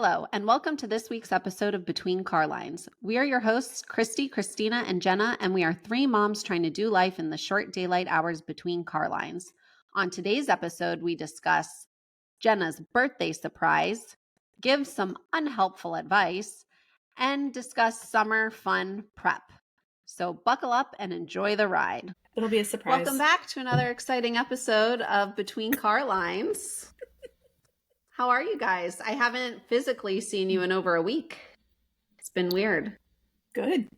Hello, and welcome to this week's episode of Between Carlines. We are your hosts, Christy, Christina, and Jenna, and we are three moms trying to do life in the short daylight hours between Carlines. On today's episode, we discuss Jenna's birthday surprise, give some unhelpful advice, and discuss summer fun prep. So buckle up and enjoy the ride. It'll be a surprise. Welcome back to another exciting episode of Between Carlines. How are you guys? I haven't physically seen you in over a week. It's been weird. Good.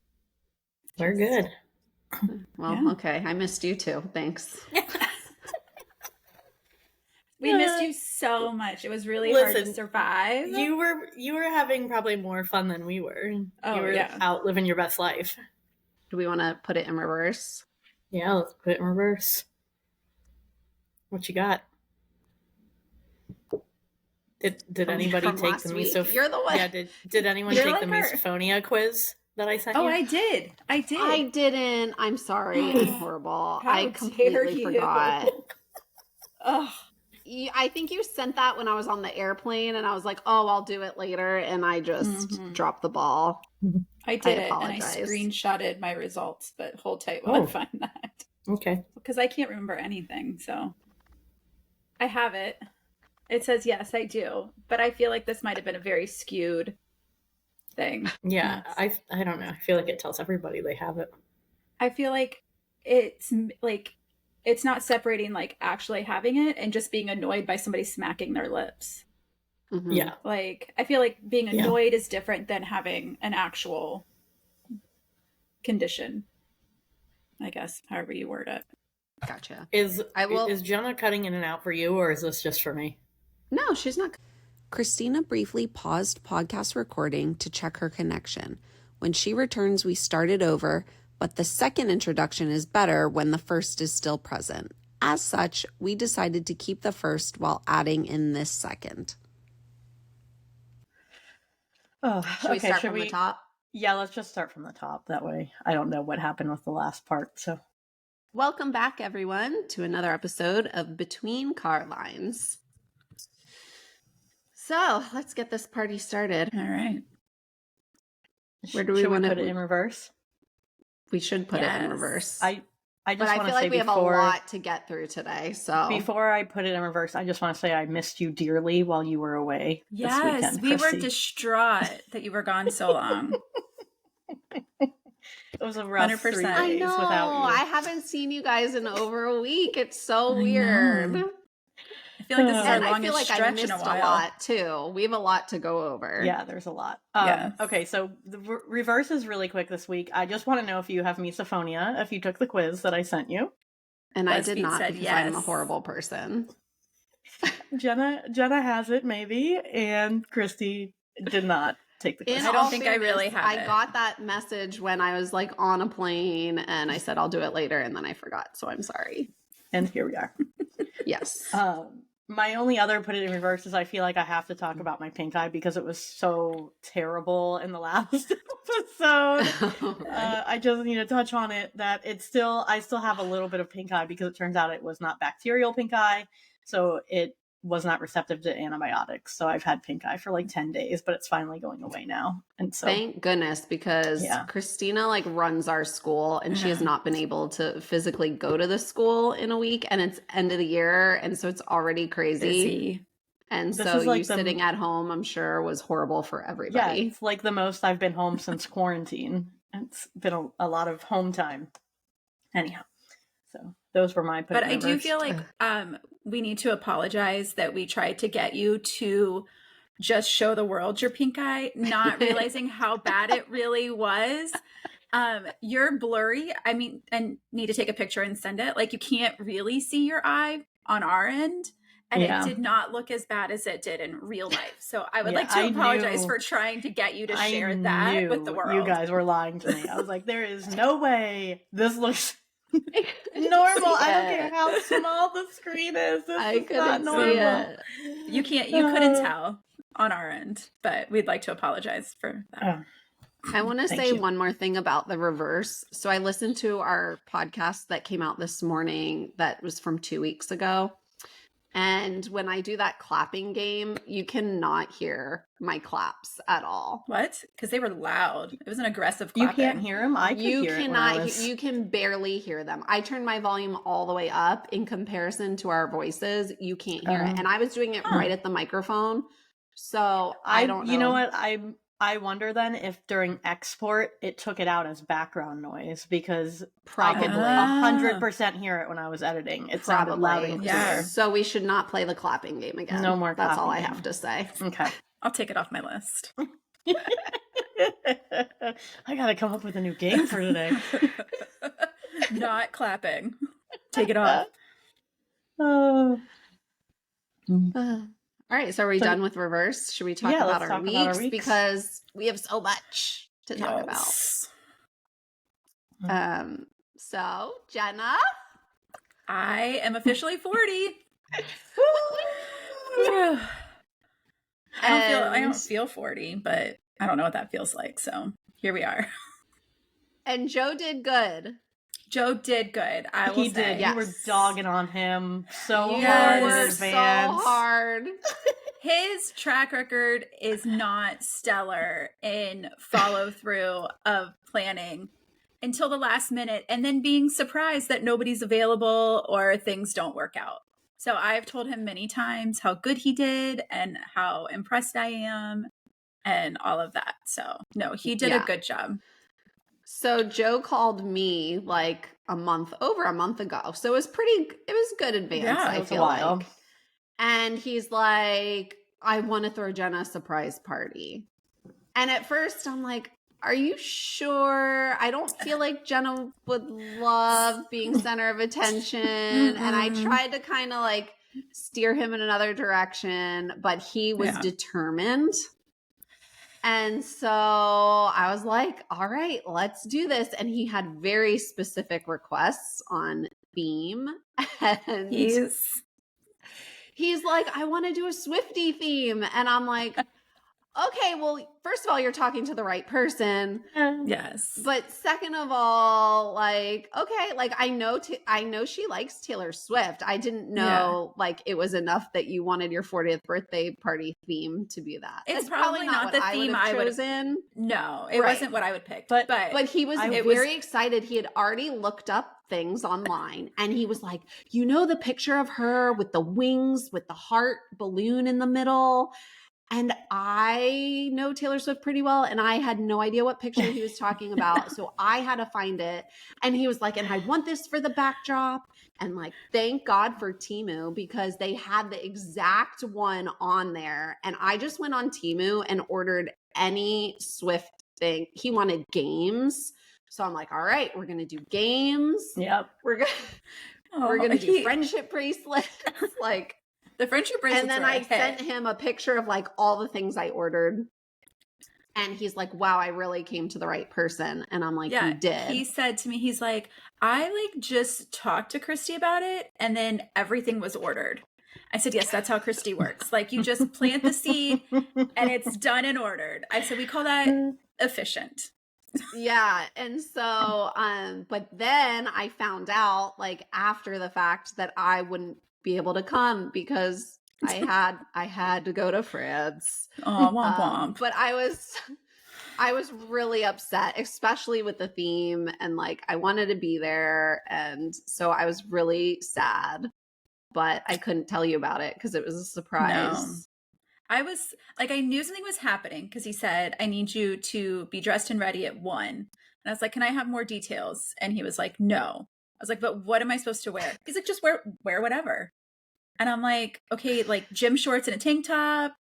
We're good. Well, yeah. Okay. I missed you too. Thanks. We missed you so much. It was really hard to survive. You were having probably more fun than we were. Oh, you were out living your best life. Do we want to put it in reverse? Yeah, let's put it in reverse. What you got? Did anybody take the misophonia? You're the one. Yeah, did anyone take the misophonia quiz that I sent you? Oh, I did. I didn't. I'm sorry. I'm horrible. I completely forgot. Oh. I think you sent that when I was on the airplane, and I was like, "Oh, I'll do it later," and I just dropped the ball. I did it, and I screenshotted my results. But hold tight while I find that. Okay. Because I can't remember anything, so I have it. It says, yes, I do. But I feel like this might have been a very skewed thing. Yeah, I don't know. I feel like it tells everybody they have it. I feel like it's not separating like actually having it and just being annoyed by somebody smacking their lips. Mm-hmm. Yeah. Like, I feel like being annoyed is different than having an actual condition. I guess, however you word it. Gotcha. Is Jenna cutting in and out for you, or is this just for me? No, she's not. Christina briefly paused podcast recording to check her connection. When she returns, we start it over, but the second introduction is better when the first is still present. As such, we decided to keep the first while adding in this second. Oh, should we start from the top? Yeah, let's just start from the top. That way I don't know what happened with the last part. So, welcome back, everyone, to another episode of Between Carlines. So let's get this party started. All right. Where do we want to put it in reverse? We should put it in reverse. I just want to say, feel like we have a lot to get through today. So before I put it in reverse, I just want to say I missed you dearly while you were away. Yes, this weekend, we were distraught that you were gone so long. It was a rough 3 days I know. Without you. I haven't seen you guys in over a week. It's so weird. I feel like this is our longest I feel like stretch I missed in a while. A lot too. We have a lot to go over. Yeah, there's a lot. Yes. Okay, so the reverse is really quick this week. I just want to know if you have misophonia, if you took the quiz that I sent you. And I did not, because I'm a horrible person. Jenna has it, maybe, and Christy did not take the quiz. I don't think I really have it. I got that message when I was like on a plane, and I said I'll do it later, and then I forgot, so I'm sorry. And here we are. Yes. My only other put it in reverse is I feel like I have to talk about my pink eye because it was so terrible in the last episode. I just need to touch on it that I still have a little bit of pink eye because it turns out it was not bacterial pink eye. So it was not receptive to antibiotics. So I've had pink eye for like 10 days, but it's finally going away now. And so thank goodness, because Christina like runs our school, and she has not been able to physically go to the school in a week, and it's end of the year, and so it's already crazy. Busy. And so like sitting at home, I'm sure, was horrible for everybody. Yeah, it's like the most I've been home since quarantine. It's been a lot of home time. Anyhow, so those were my But I do feel like we need to apologize that we tried to get you to just show the world your pink eye, not realizing how bad it really was. You're blurry. I mean, and need to take a picture and send it. Like, you can't really see your eye on our end. And it did not look as bad as it did in real life. So I would like to apologize for trying to get you to share that with the world. You guys were lying to me. I was like, there is no way this looks normal. I don't care how small the screen is. This is not normal. You couldn't tell on our end, but we'd like to apologize for that. I want to say one more thing about the reverse. So I listened to our podcast that came out this morning that was from 2 weeks ago. And when I do that clapping game, you cannot hear my claps at all. What? Because they were loud. It was an aggressive You clapping. can't hear them? I could You hear it when I cannot. was... You can barely hear them. I turned my volume all the way up in comparison to our voices. You can't hear it. And I was doing it right at the microphone. So I don't know. You know what? I wonder then if during export it took it out as background noise, because Probably. I could 100% hear it when I was editing. It sounded loud and clear. Yeah. So we should not play the clapping game again. No more That's all I clapping have to say. Okay. I'll take it off my list. I gotta come up with a new game for today. Not clapping. Take it off. Oh. All right, so are we done with reverse? Should we talk about our weeks? Because we have so much to talk about. So, Jenna? I am officially 40. I don't feel 40, but I don't know what that feels like. So here we are. And Joe did good. Joe did good. I will say. Did. Yes. You were dogging on him so hard in advance. So hard. His track record is not stellar in follow through of planning until the last minute, and then being surprised that nobody's available or things don't work out. So I've told him many times how good he did and how impressed I am and all of that. So no, he did a good job. So Joe called me like over a month ago. So it was good advance, I feel like. And he's like, I want to throw Jenna a surprise party. And at first I'm like, are you sure? I don't feel like Jenna would love being center of attention. And I tried to kind of like steer him in another direction, but he was determined. And so I was like, all right, let's do this. And he had very specific requests on theme. And he's like, I want to do a Swiftie theme. And I'm like, okay, well, first of all, you're talking to the right person. Yes. But second of all, like, okay, like I know she likes Taylor Swift. I didn't know like it was enough that you wanted your 40th birthday party theme to be that. It's probably not the theme I would have chosen. No, it wasn't what I would pick. But he was very excited. He had already looked up things online and he was like, you know, the picture of her with the wings, with the heart balloon in the middle. And I know Taylor Swift pretty well, and I had no idea what picture he was talking about. So I had to find it. And he was like, and I want this for the backdrop. And like, thank God for Temu, because they had the exact one on there. And I just went on Temu and ordered any Swift thing. He wanted games. So I'm like, all right, we're going to do games. Yep. We're going to do friendship bracelets. Like, the friendship bracelets. And then I sent him a picture of like all the things I ordered. And he's like, wow, I really came to the right person. And I'm like, you did. He said to me, he's like, I like just talked to Christy about it and then everything was ordered. I said, yes, that's how Christy works. Like you just plant the seed and it's done and ordered. I said, we call that efficient. Yeah. And so, but then I found out like after the fact that I wouldn't be able to come because I had to go to France. Oh, womp womp. But I was really upset, especially with the theme, and like I wanted to be there, and so I was really sad. But I couldn't tell you about it because it was a surprise. No. I was like, I knew something was happening because he said, I need you to be dressed and ready at 1. And I was like, can I have more details? And he was like, no. I was like, but what am I supposed to wear? He's like, just wear whatever. And I'm like, okay, like gym shorts and a tank top,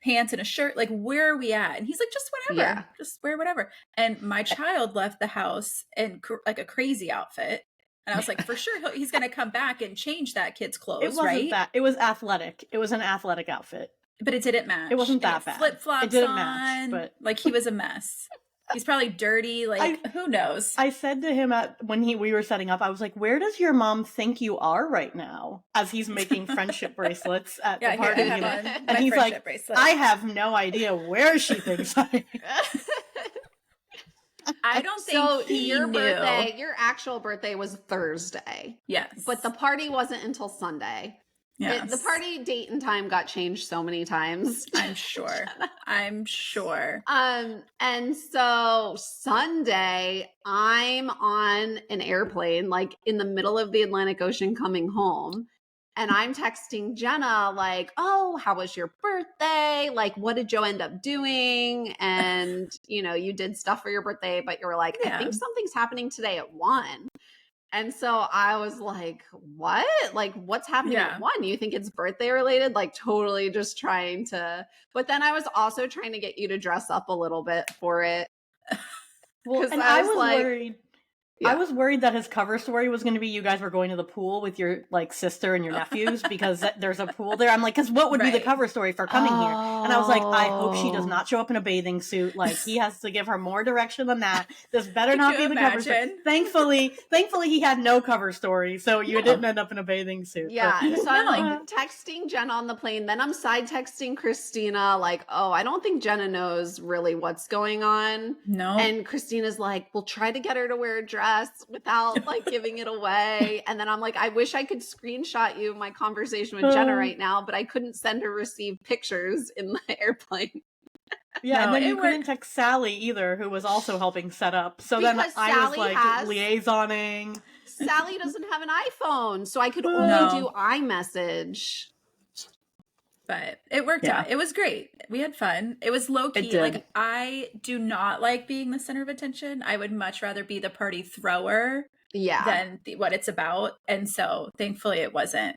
pants and a shirt. Like, where are we at? And he's like, just whatever. Yeah. Just wear whatever. And my child left the house in like a crazy outfit. And I was like, for sure, he's going to come back and change that kid's clothes, it wasn't right? That. It was athletic. It was an athletic outfit. But it didn't match. It wasn't that bad. Flip-flops it didn't on. Match, but like he was a mess. He's probably dirty. Like, who knows? I said to him when we were setting up, I was like, where does your mom think you are right now? As he's making friendship bracelets at the party. And he's like, bracelet. I have no idea where she thinks I am. I don't think your birthday, your actual birthday was Thursday. Yes. But the party wasn't until Sunday. Yes. The party date and time got changed so many times. I'm sure. I'm sure. And so Sunday, I'm on an airplane, like in the middle of the Atlantic Ocean coming home. And I'm texting Jenna, like, oh, how was your birthday? Like, what did Joe end up doing? And, you did stuff for your birthday, but you were like, I think something's happening today at 1. And so I was like, what? Like, what's happening at 1? You think it's birthday related? Like, totally just trying to. But then I was also trying to get you to dress up a little bit for it. Well, and I was worried. Yeah. I was worried that his cover story was going to be you guys were going to the pool with your sister and your nephews because there's a pool there. I'm like, because what would be the cover story for coming here? And I was like, I hope she does not show up in a bathing suit. Like, he has to give her more direction than that. This better not be the cover story. Thankfully, he had no cover story, so you didn't end up in a bathing suit. Yeah, so I'm like texting Jenna on the plane. Then I'm side texting Christina, like, oh, I don't think Jenna knows really what's going on. No. And Christina's like, we'll try to get her to wear a dress without giving it away. And then I'm like, I wish I could screenshot you my conversation with Jenna right now, but I couldn't send her received pictures in the airplane. Yeah, and then you couldn't text Sally either, who was also helping set up. So then I was liaisoning. Sally doesn't have an iPhone, so I could only do iMessage. But it worked out. It was great. We had fun. It was low key. Like, I do not like being the center of attention. I would much rather be the party thrower than what it's about. And so thankfully it wasn't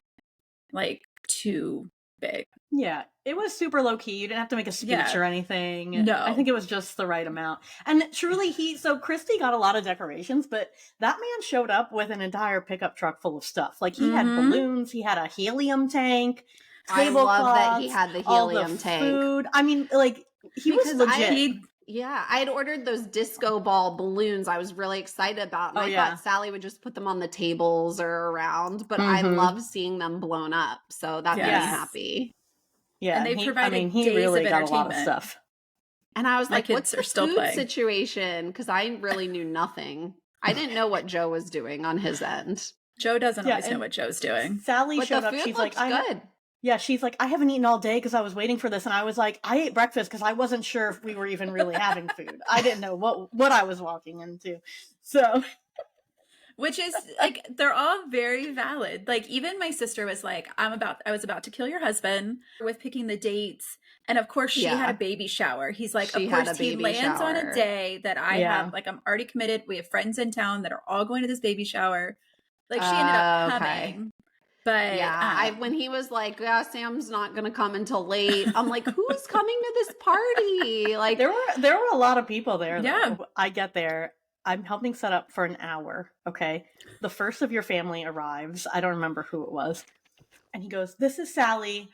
too big. Yeah. It was super low key. You didn't have to make a speech or anything. No. I think it was just the right amount. And truly so Christy got a lot of decorations, but that man showed up with an entire pickup truck full of stuff. Like, he had balloons, he had a helium tank. I love that he had the helium tank. Food. I mean, he was legit. I had ordered those disco ball balloons I was really excited about. And I thought Sally would just put them on the tables or around. But I love seeing them blown up. So that made me happy. Yeah. And they provided he really got a lot of stuff. And I was like, what's the food situation? Because I really knew nothing. I didn't know what Joe was doing on his end. Joe doesn't always know what Joe's doing. Sally showed up. She's like, good. Yeah, she's like, I haven't eaten all day because I was waiting for this. And I was like, I ate breakfast because I wasn't sure if we were even really having food. I didn't know what I was walking into. So, which is they're all very valid. Like, even my sister was like, I was about to kill your husband with picking the dates. And of course she had a baby shower. He's like, of course he lands on a day that I have, I'm already committed. We have friends in town that are all going to this baby shower. Like, she ended up coming. But when he was like, Sam's not gonna come until late, I'm like, who's coming to this party? Like, there were a lot of people there. Yeah, I get there. I'm helping set up for an hour. Okay, the first of your family arrives. I don't remember who it was, and he goes, "This is Sally.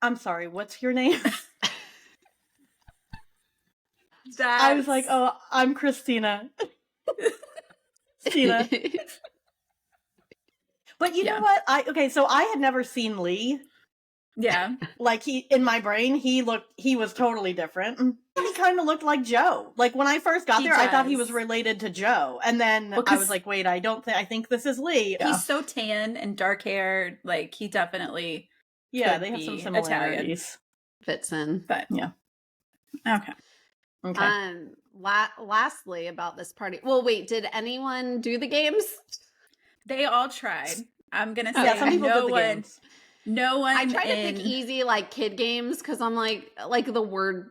I'm sorry. What's your name?" I was like, "Oh, I'm Christina." Christina. But you know what? So I had never seen Lee. Yeah. In my brain, he was totally different. He kind of looked like Joe. Like, when I first got there, I thought he was related to Joe. And then I was like, wait, I think this is Lee. He's so tan and dark haired. Like, he definitely they have some similarities. Fits in. But yeah. Okay. Lastly about this party. Well, wait, did anyone do the games? They all tried. I'm gonna say some people did the games. No one. I try to pick easy kid games because I'm like the word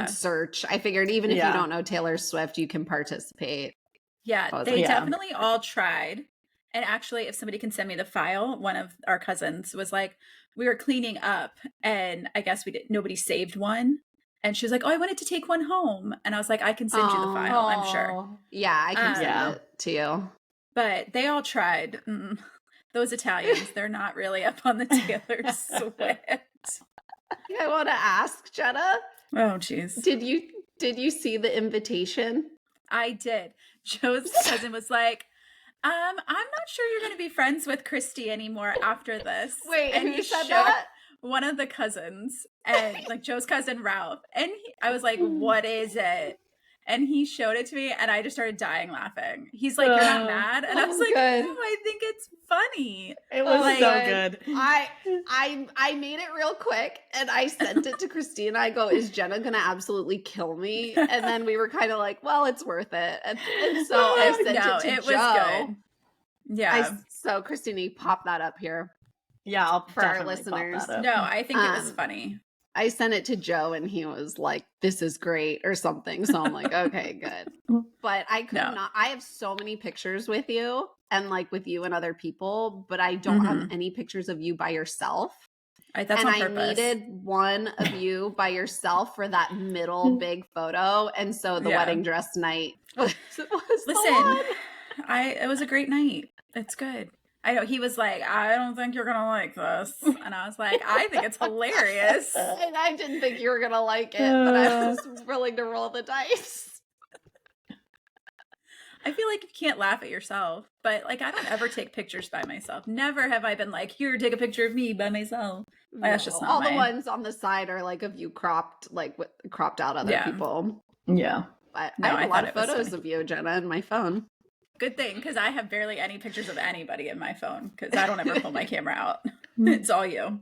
search. I figured even if you don't know Taylor Swift, you can participate. Yeah, they definitely all tried. And actually, if somebody can send me the file, one of our cousins was like, we were cleaning up, and I guess nobody saved one. And she was like, oh, I wanted to take one home. And I was like, I can send you the file, I'm sure. Yeah, I can send it to you. But they all tried. Those Italians, they're not really up on the Taylor Swift. I want to ask, Jenna. Oh, jeez. Did you see the invitation? I did. Joe's cousin was like, I'm not sure you're going to be friends with Christy anymore after this. Wait, and who said that? One of the cousins, and Joe's cousin Ralph. And I was like, what is it? And he showed it to me and I just started dying laughing. He's like, "You're not mad?" And I was like, good. "No, I think it's funny." It was Like, so good. I made it real quick and I sent it to Christina. I go, "Is Jenna gonna absolutely kill me?" And then we were kind of like, "Well, it's worth it." And so I sent no, it to it Joe. was good. Yeah. So Christina, you pop that up here. Yeah, I'll For our definitely pop listeners. that up. No, I think it was funny. I sent it to Joe and he was like, "This is great," or something. So I'm like, okay, good. But I could not. I have so many pictures with you and like with you and other people, but I don't have any pictures of you by yourself. That's and on I purpose. needed one of you by yourself for that middle big photo. And so the wedding dress night was Listen, it was a great night. It's good. I know he was like, "I don't think you're gonna like this," and I was like, "I think it's hilarious." And I didn't think you were gonna like it, but I was willing to roll the dice. I feel like you can't laugh at yourself, but like I don't ever take pictures by myself. Never have I been like, "Here, take a picture of me by myself." That's just not all the ones on the side are like of you cropped, like cropped out other people. Yeah, but I have a lot of photos of you, Jenna, in my phone. Good thing, because I have barely any pictures of anybody in my phone because I don't ever pull my camera out. It's all you.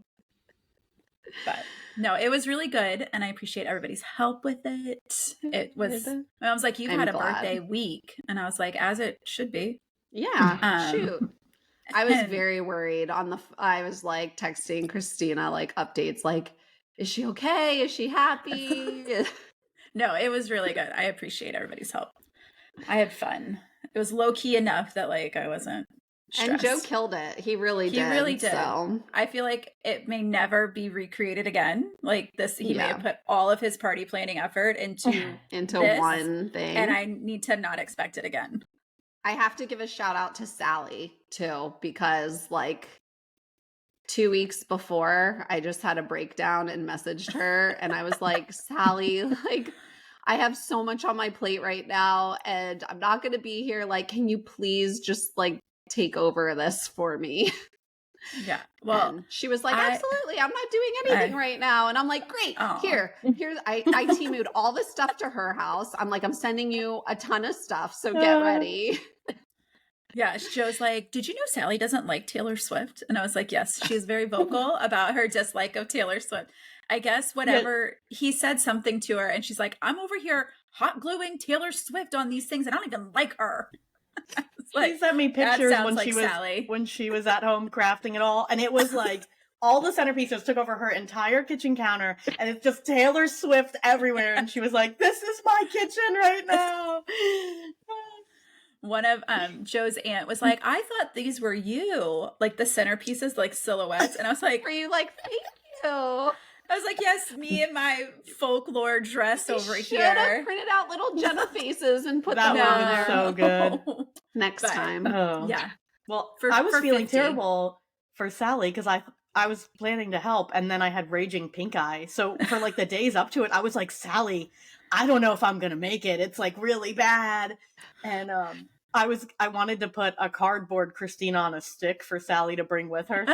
But no, it was really good, and I appreciate everybody's help with it. It was. I was like, "You've had a birthday week," and I was like, "As it should be." Yeah. Shoot. I was very worried I was like texting Christina like updates, like, "Is she okay? Is she happy?" No, it was really good. I appreciate everybody's help. I had fun. It was low key enough that like I wasn't stressed. And Joe killed it. He really did. So I feel like it may never be recreated again. Like this, he may have put all of his party planning effort into this, one thing. And I need to not expect it again. I have to give a shout out to Sally too, because like 2 weeks before I just had a breakdown and messaged her and I was like, "Sally, like I have so much on my plate right now and I'm not going to be here. Like, can you please just like take over this for me?" Yeah. Well, and she was like, "Absolutely. I'm not doing anything right now." And I'm like, "Great. Here, I T-mooed all this stuff to her house. I'm like, I'm sending you a ton of stuff. So get ready." Yeah. Joe's like, "Did you know Sally doesn't like Taylor Swift?" And I was like, "Yes, she's very vocal about her dislike of Taylor Swift." I guess whatever he said something to her and she's like, "I'm over here hot gluing Taylor Swift on these things and I don't even like her." She sent me pictures Sally. when she was at home crafting it all, and it was like all the centerpieces took over her entire kitchen counter, and it's just Taylor Swift everywhere. And she was like, "This is my kitchen right now." One of Joe's aunt was like, "I thought these were you, like the centerpieces, like silhouettes," and I was like, "Were you like, thank you?" I was like, "Yes, me and my folklore dress over here." Have printed out little Jenna faces and put them on there. So good. Next time. Yeah. Well, I was feeling terrible for Sally because I was planning to help, and then I had raging pink eye. So for like the days up to it, I was like, "Sally, I don't know if I'm gonna make it. It's like really bad." And I wanted to put a cardboard Christina on a stick for Sally to bring with her,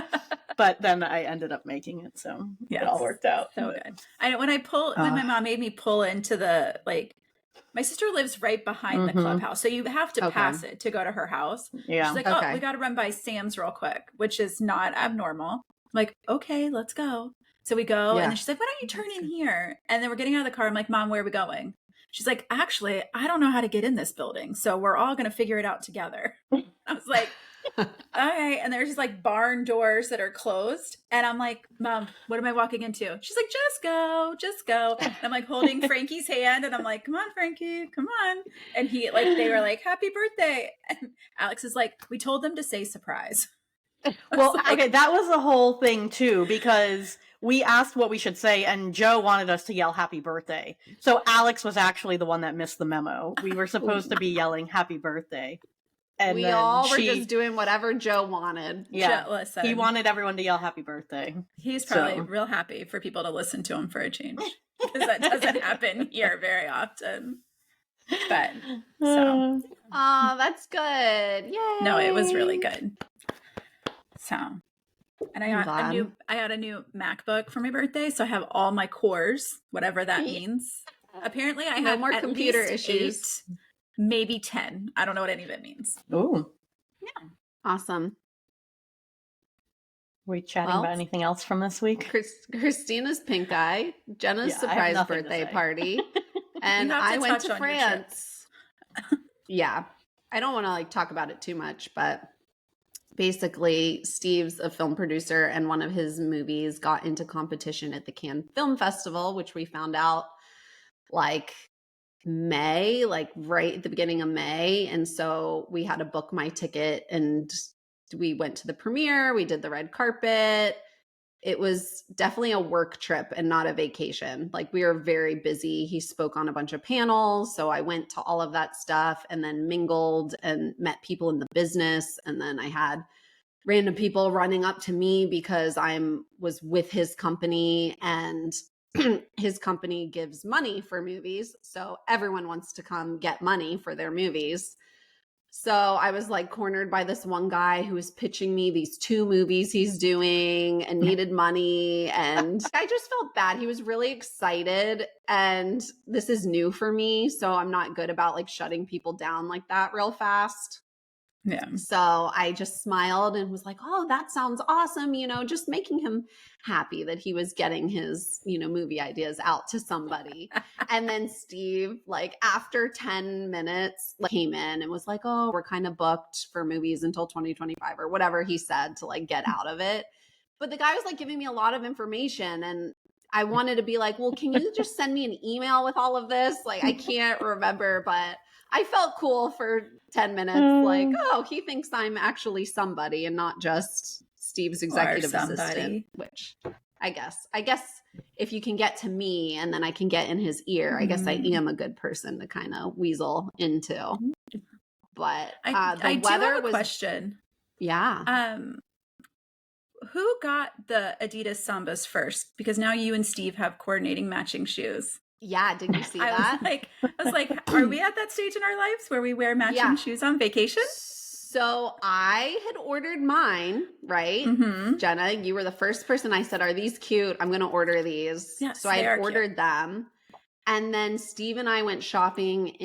but then I ended up making it, so it all worked out. So good. I know when my mom made me pull into the my sister lives right behind the clubhouse, so you have to pass it to go to her house. Yeah. She's like, "Oh, we got to run by Sam's real quick," which is not abnormal. I'm like, "Okay, let's go." So we go, and then she's like, "Why don't you turn in here?" And then we're getting out of the car. I'm like, "Mom, where are we going?" She's like, "Actually, I don't know how to get in this building, so we're all going to figure it out together." I was like, "Okay." And there's just like barn doors that are closed. And I'm like, "Mom, what am I walking into?" She's like, "Just go, just go." And I'm like holding Frankie's hand and I'm like, "Come on, Frankie, come on." And they were like, "Happy birthday." And Alex is like, "We told them to say surprise." Well, okay, that was the whole thing too, because we asked what we should say and Joe wanted us to yell happy birthday. So Alex was actually the one that missed the memo. We were supposed to be yelling happy birthday. And we all were just doing whatever Joe wanted. Yeah, listen, he wanted everyone to yell happy birthday. He's probably real happy for people to listen to him for a change, because that doesn't happen here very often. But so, that's good. Yay! No, it was really good. So, and I got a new MacBook for my birthday, so I have all my cores, whatever that means. Apparently I No have more at computer least issues. 8, maybe 10. I don't know what any of it means. Ooh. Yeah. Awesome. Were we chatting Well, about anything else from this week? Christina's pink eye, Jenna's Yeah, I have surprise nothing to birthday say. party, and You have to I went touch to on your trip. France. Yeah. I don't want to like talk about it too much, but basically Steve's a film producer and one of his movies got into competition at the Cannes Film Festival, which we found out like May, like right at the beginning of May. And so we had to book my ticket and we went to the premiere, we did the red carpet. It was definitely a work trip and not a vacation. Like we were very busy. He spoke on a bunch of panels. So I went to all of that stuff and then mingled and met people in the business. And then I had random people running up to me because was with his company and his company gives money for movies. So everyone wants to come get money for their movies. So I was like cornered by this one guy who was pitching me these 2 movies he's doing and needed money. And I just felt bad. He was really excited. And this is new for me. So I'm not good about like shutting people down like that real fast. Yeah. So I just smiled and was like, oh, that sounds awesome. You know, just making him happy that he was getting his, you know, movie ideas out to somebody. And then Steve, like after 10 minutes, like, came in and was like, oh, we're kind of booked for movies until 2025 or whatever he said to like get out of it. But the guy was like giving me a lot of information and I wanted to be like, well, can you just send me an email with all of this? Like, I can't remember, but I felt cool for 10 minutes. Like, oh, he thinks I'm actually somebody and not just Steve's executive assistant, which I guess if you can get to me and then I can get in his ear, I guess I am a good person to kind of weasel into. But I do have a question. Yeah. Who got the Adidas Sambas first? Because now you and Steve have coordinating matching shoes. Yeah, did you see that? I was like, are we at that stage in our lives where we wear matching shoes on vacation? So I had ordered mine, right? Mm-hmm. Jenna, you were the first person I said, are these cute? I'm going to order these. Yes, so I had ordered them. And then Steve and I went shopping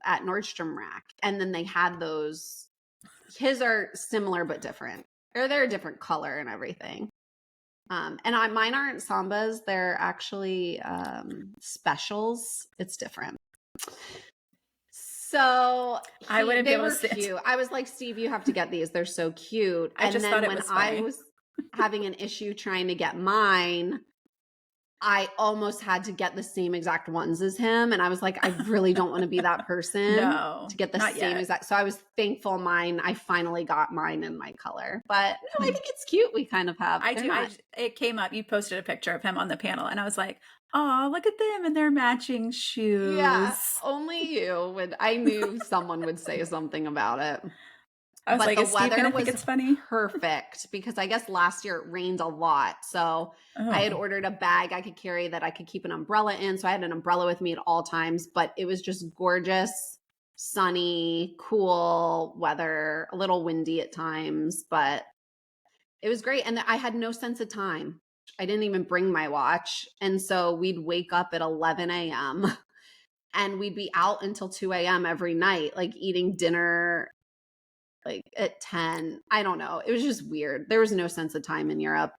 at Nordstrom Rack. And then they had those. His are similar but different. Or they're a different color and everything. Mine aren't Sambas. They're actually specials. It's different. So I wouldn't be able to sit. Cute. I was like, Steve, you have to get these. They're so cute. I just thought it was funny. I was having an issue trying to get mine, I almost had to get the same exact ones as him. And I was like, I really don't want to be that person to get the same exact. So I was thankful I finally got mine in my color. But no, I think it's cute. We kind of have. It came up. You posted a picture of him on the panel and I was like, oh, look at them and their matching shoes. Yeah, only you would. I knew someone would say something about it. I was like, the weather was it's funny? Perfect because I guess last year it rained a lot. So I had ordered a bag I could carry that I could keep an umbrella in. So I had an umbrella with me at all times, but it was just gorgeous, sunny, cool weather, a little windy at times, but it was great. And I had no sense of time. I didn't even bring my watch. And so we'd wake up at 11 a.m. and we'd be out until 2 a.m. every night, like eating dinner like at 10. I don't know. It was just weird. There was no sense of time in Europe.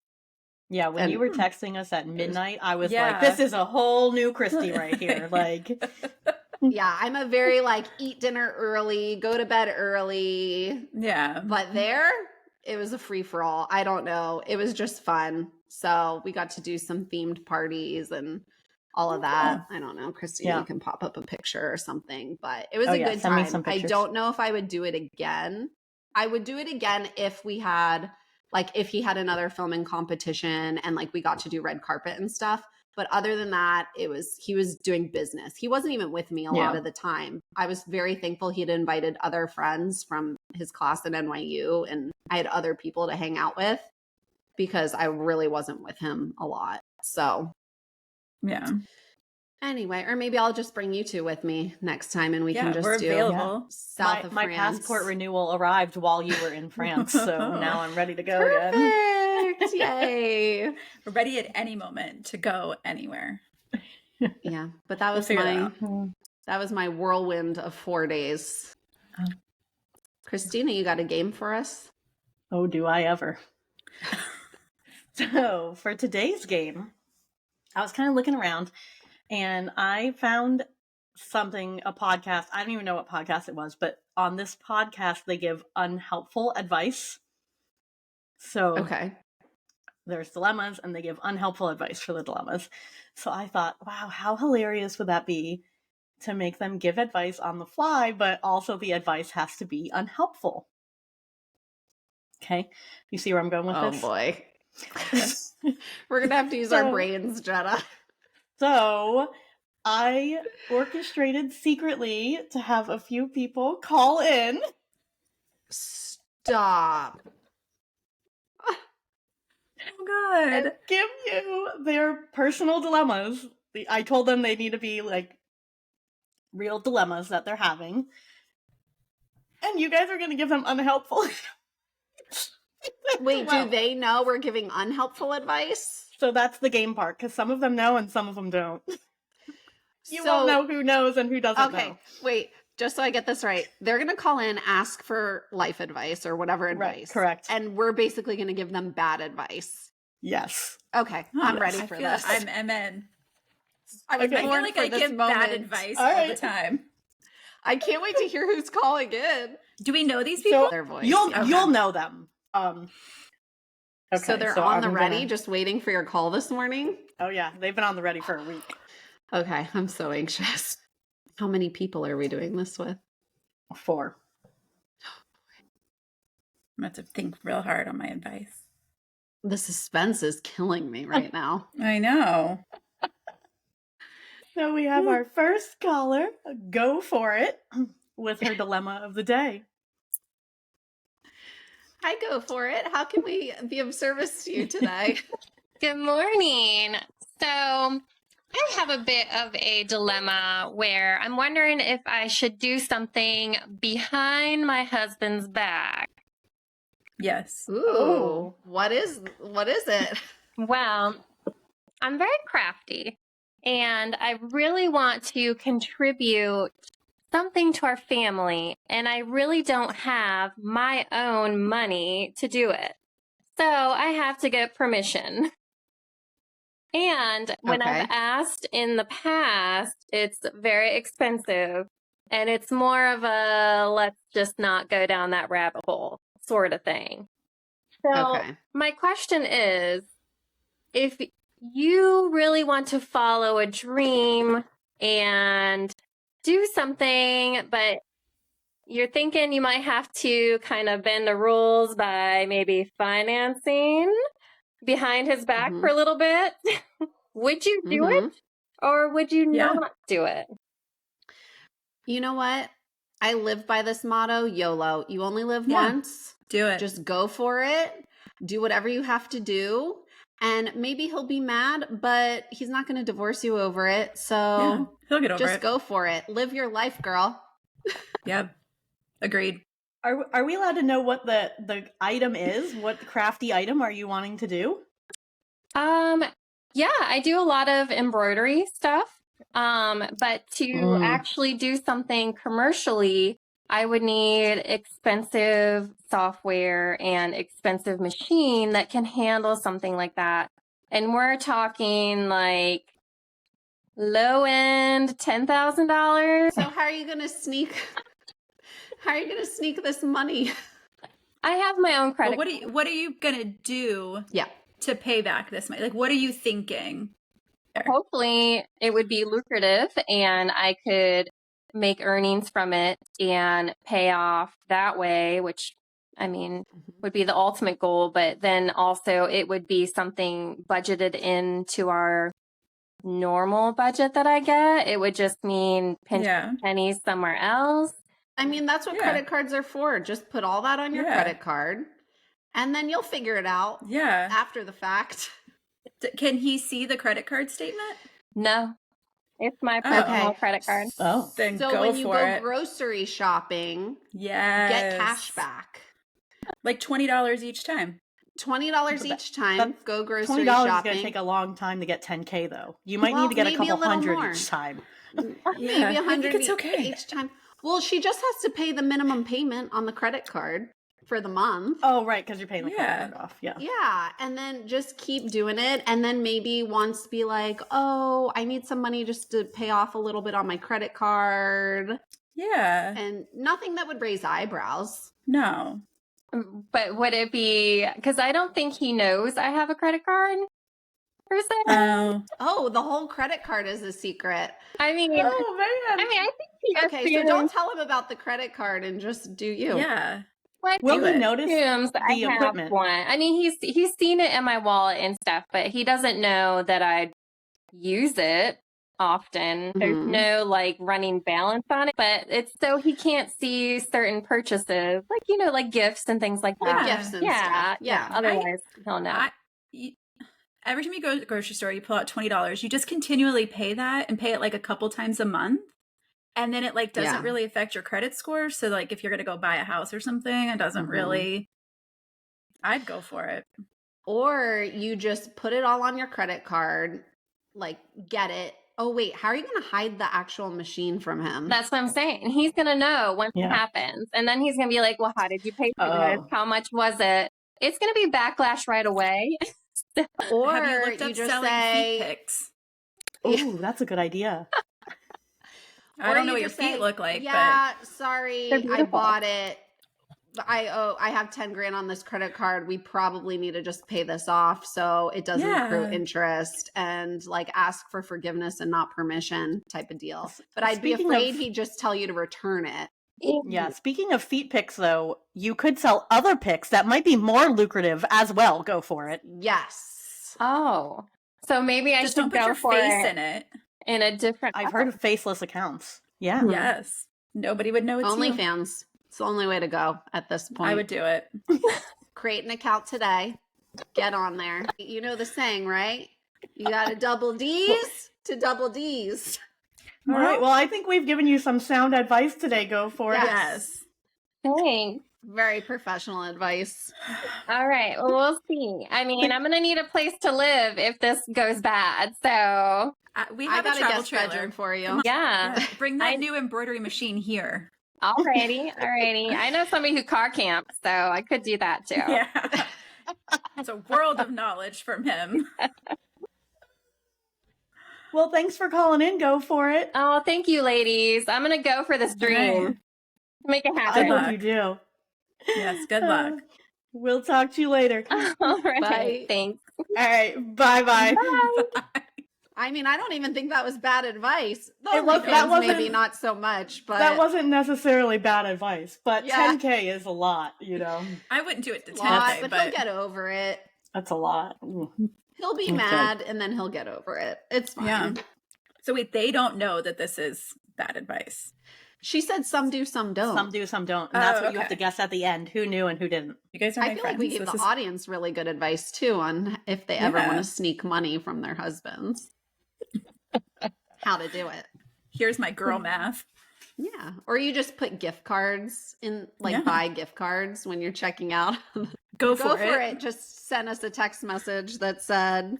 Yeah, when you were texting us at midnight, I was like, this is a whole new Christy right here. Like, yeah, I'm a very like eat dinner early, go to bed early. Yeah. But there, it was a free for all. I don't know. It was just fun. So we got to do some themed parties and all of that. I don't know. Christina, you can pop up a picture or something, but it was a good time. I don't know if I would do it again. I would do it again if we had, like, if he had another filming competition and like we got to do red carpet and stuff. But other than that, he was doing business. He wasn't even with me a lot of the time. I was very thankful he had invited other friends from his class at NYU and I had other people to hang out with because I really wasn't with him a lot. So yeah. Anyway, or maybe I'll just bring you two with me next time and we can just do available. South of France. My passport renewal arrived while you were in France, so now I'm ready to go Perfect. again. Yay. We're ready at any moment to go anywhere. Yeah, but that was my whirlwind of 4 days. Oh. Christina, you got a game for us? Oh, do I ever. So, for today's game, I was kind of looking around and I found a podcast. I don't even know what podcast it was, but on this podcast, they give unhelpful advice. So, Okay. there's dilemmas and they give unhelpful advice for the dilemmas. So I thought, wow, how hilarious would that be to make them give advice on the fly, but also the advice has to be unhelpful. Okay. You see where I'm going with this? Oh boy. We're going to have to use our brains, Jenna. So I orchestrated secretly to have a few people call in. Stop. Oh, God. And give you their personal dilemmas. I told them they need to be like real dilemmas that they're having. And you guys are going to give them unhelpful. Wait, do they know we're giving unhelpful advice? So that's the game part, because some of them know and some of them don't. You won't know who knows and who doesn't know. Okay, wait, just so I get this right. They're going to call in, ask for life advice or whatever advice. Right, correct. And we're basically going to give them bad advice. Yes. Okay, I'm ready for this. I'm in. I feel like I give bad advice all the time. I can't wait to hear who's calling in. Do we know these people? So their voice. You'll know them. Okay, so they're on the ready, just waiting for your call this morning? Oh yeah, they've been on the ready for a week. Okay, I'm so anxious. How many people are we doing this with? 4. I'm going to have to think real hard on my advice. The suspense is killing me right now. I know. So we have our first caller. Go for it with her dilemma of the day. I go for it. How can we be of service to you today? Good morning. So I have a bit of a dilemma where I'm wondering if I should do something behind my husband's back. Yes. Ooh, what is it? Well, I'm very crafty and I really want to contribute something to our family, and I really don't have my own money to do it. So I have to get permission. And when I've asked in the past, it's very expensive. And it's more of a let's just not go down that rabbit hole sort of thing. So my question is, if you really want to follow a dream and do something, but you're thinking you might have to kind of bend the rules by maybe financing behind his back for a little bit, would you do it or would you not do it? You know what? I live by this motto, YOLO. You only live once. Do it. Just go for it. Do whatever you have to do. And maybe he'll be mad, but he's not going to divorce you over it. So he'll get over it. Just go for it. Live your life, girl. Yep. Agreed. Are we allowed to know what the item is? What crafty item are you wanting to do? Yeah, I do a lot of embroidery stuff. But to actually do something commercially, I would need expensive software and expensive machine that can handle something like that. And we're talking like low end $10,000. So how are you going to sneak? How are you going to sneak this money? I have my own credit. Well, what are you going to do to pay back this money? Like, what are you thinking? Hopefully it would be lucrative and I could make earnings from it and pay off that way, which I mean would be the ultimate goal. But then also it would be something budgeted into our normal budget that I get. It would just mean pinching pennies somewhere else. I mean, that's what credit cards are for. Just put all that on your credit card and then you'll figure it out after the fact. Can he see the credit card statement? No. It's my personal credit card. Oh. Then so go when you for go it. Grocery shopping, get cash back. Like $20 each time. $20 each time. Go grocery $20 shopping. is going to take a long time to get 10K though. You might need to get a couple hundred more each time. Maybe 100 okay. each time. Well, she just has to pay the minimum payment on the credit card for the month. Oh, right, because you're paying the credit card off. Yeah. Yeah, and then just keep doing it, and then maybe once be like, oh, I need some money just to pay off a little bit on my credit card. Yeah. And nothing that would raise eyebrows. No. But would it be, because I don't think he knows I have a credit card per se. Oh, the whole credit card is a secret. I mean, man. I think he Okay, so don't tell him about the credit card and just do you. Yeah. Will he notice I the have equipment? one. I mean, he's seen it in my wallet and stuff, but he doesn't know that I use it often. There's no like running balance on it, but it's so he can't see certain purchases, like like gifts and things like that. Gifts and stuff. Yeah. Otherwise, he'll know. Every time you go to the grocery store, you pull out $20. You just continually pay that and pay it like a couple times a month. And then it like doesn't really affect your credit score. So like if you're going to go buy a house or something, it doesn't really, I'd go for it. Or you just put it all on your credit card, like get it. Oh, wait, how are you going to hide the actual machine from him? That's what I'm saying. He's going to know once it happens. And then he's going to be like, well, how did you pay for this? How much was it? It's going to be backlash right away. Or have you looked up just selling say, feet pics? Oh, that's a good idea. I don't know what your feet look like. Yeah, sorry, I bought it. I have 10 grand on this credit card. We probably need to just pay this off so it doesn't accrue interest, and like ask for forgiveness and not permission type of deal. But I'd be afraid he'd just tell you to return it. Yeah. Speaking of feet pics, though, you could sell other pics that might be more lucrative as well. Go for it. Yes. Oh, so maybe I just should don't put go your for face it in it. In a different. I've heard of faceless accounts. Yeah. Yes. Nobody would know it's OnlyFans. It's the only way to go at this point. I would do it. Create an account today. Get on there. You know the saying, right? You got to double D's to double D's. All right. Well, I think we've given you some sound advice today. Go for it. Yes. Thanks. Very professional advice. All right. Well, we'll see. I mean, I'm going to need a place to live if this goes bad. So we have a travel trailer for you. Yeah. Bring that new embroidery machine here. Alrighty. I know somebody who car camps, so I could do that too. Yeah. It's a world of knowledge from him. Well, thanks for calling in. Go for it. Oh, thank you, ladies. I'm going to go for this dream. Make it happen. I hope you do. Yes, good luck. We'll talk to you later. All right. Bye. Thanks. All right. Bye-bye. Bye. I mean, I don't even think that was bad advice. That wasn't, maybe not so much, but that wasn't necessarily bad advice. But 10K is a lot, I wouldn't do it to 10K, but he'll get over it. That's a lot. Ooh. He'll be mad, and then he'll get over it. It's fine. Yeah. So wait, they don't know that this is bad advice. She said some do, some don't. Some do, some don't. And that's what you have to guess at the end. Who knew and who didn't. You guys are my friends. I feel like we gave the audience really good advice, too, on if they ever want to sneak money from their husbands. How to do it. Here's my girl math. Yeah. Or you just put gift cards in, buy gift cards when you're checking out. Go for it. Just send us a text message that said,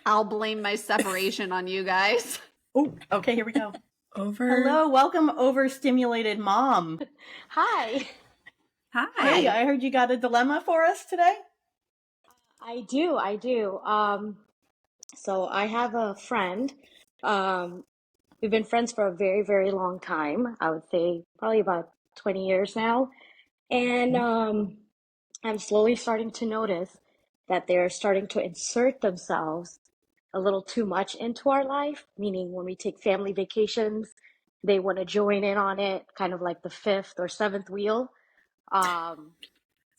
I'll blame my separation on you guys. Oh, okay, here we go. Hello, welcome, overstimulated mom. Hi. Hi. Hey, I heard you got a dilemma for us today. I do. So I have a friend. We've been friends for a very, very long time. I would say probably about 20 years now. And I'm slowly starting to notice that they're starting to insert themselves a little too much into our life, meaning when we take family vacations, they want to join in on it, kind of like the fifth or seventh wheel.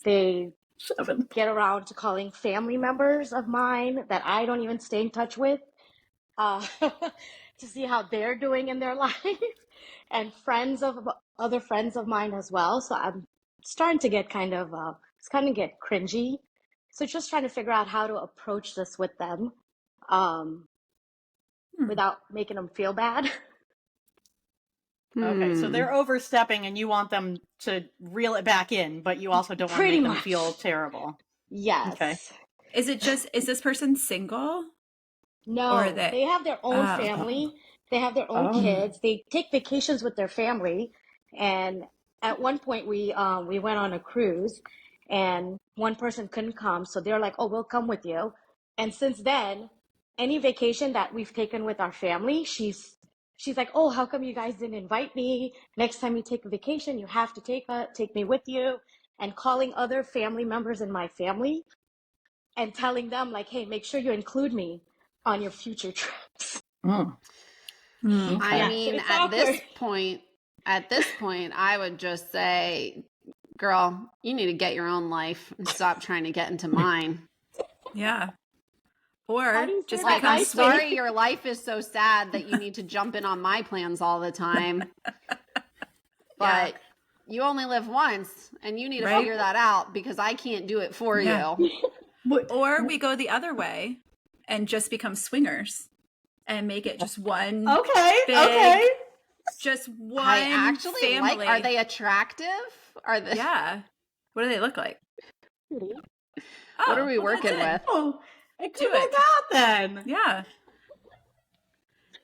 They get around to calling family members of mine that I don't even stay in touch with to see how they're doing in their life, and other friends of mine as well. So I'm starting to get it's kind of get cringy. So just trying to figure out how to approach this with them without making them feel bad. Okay, so they're overstepping and you want them to reel it back in, but you also don't want to make them feel terrible. Yes. Okay. Is this person single? No, Or they have their own Oh. family. They have their own kids. They take vacations with their family. And at one point we went on a cruise and one person couldn't come, so they're like, "Oh, we'll come with you." And since then, any vacation that we've taken with our family, she's like, "Oh, how come you guys didn't invite me? Next time you take a vacation, you have to take me with you." And calling other family members in my family and telling them like, "Hey, make sure you include me on your future trips." Mm. Mm. Okay. I Yeah, mean, it's at this awkward. point, I would just say, girl, you need to get your own life and stop trying to get into mine. Yeah. How Or do you say just that Like, I'm nicely? sorry your life is so sad that you need to jump in on my plans all the time. But you only live once, and you need to Right. figure that out because I can't do it for Yeah. you. Or we go the other way and just become swingers and make it just one Okay. big, Okay. just one I actually family. like. Are they attractive? Are they? Yeah. What do they look like? What are we well, that's working it. with? Oh, it Do could work it. out then. Yeah.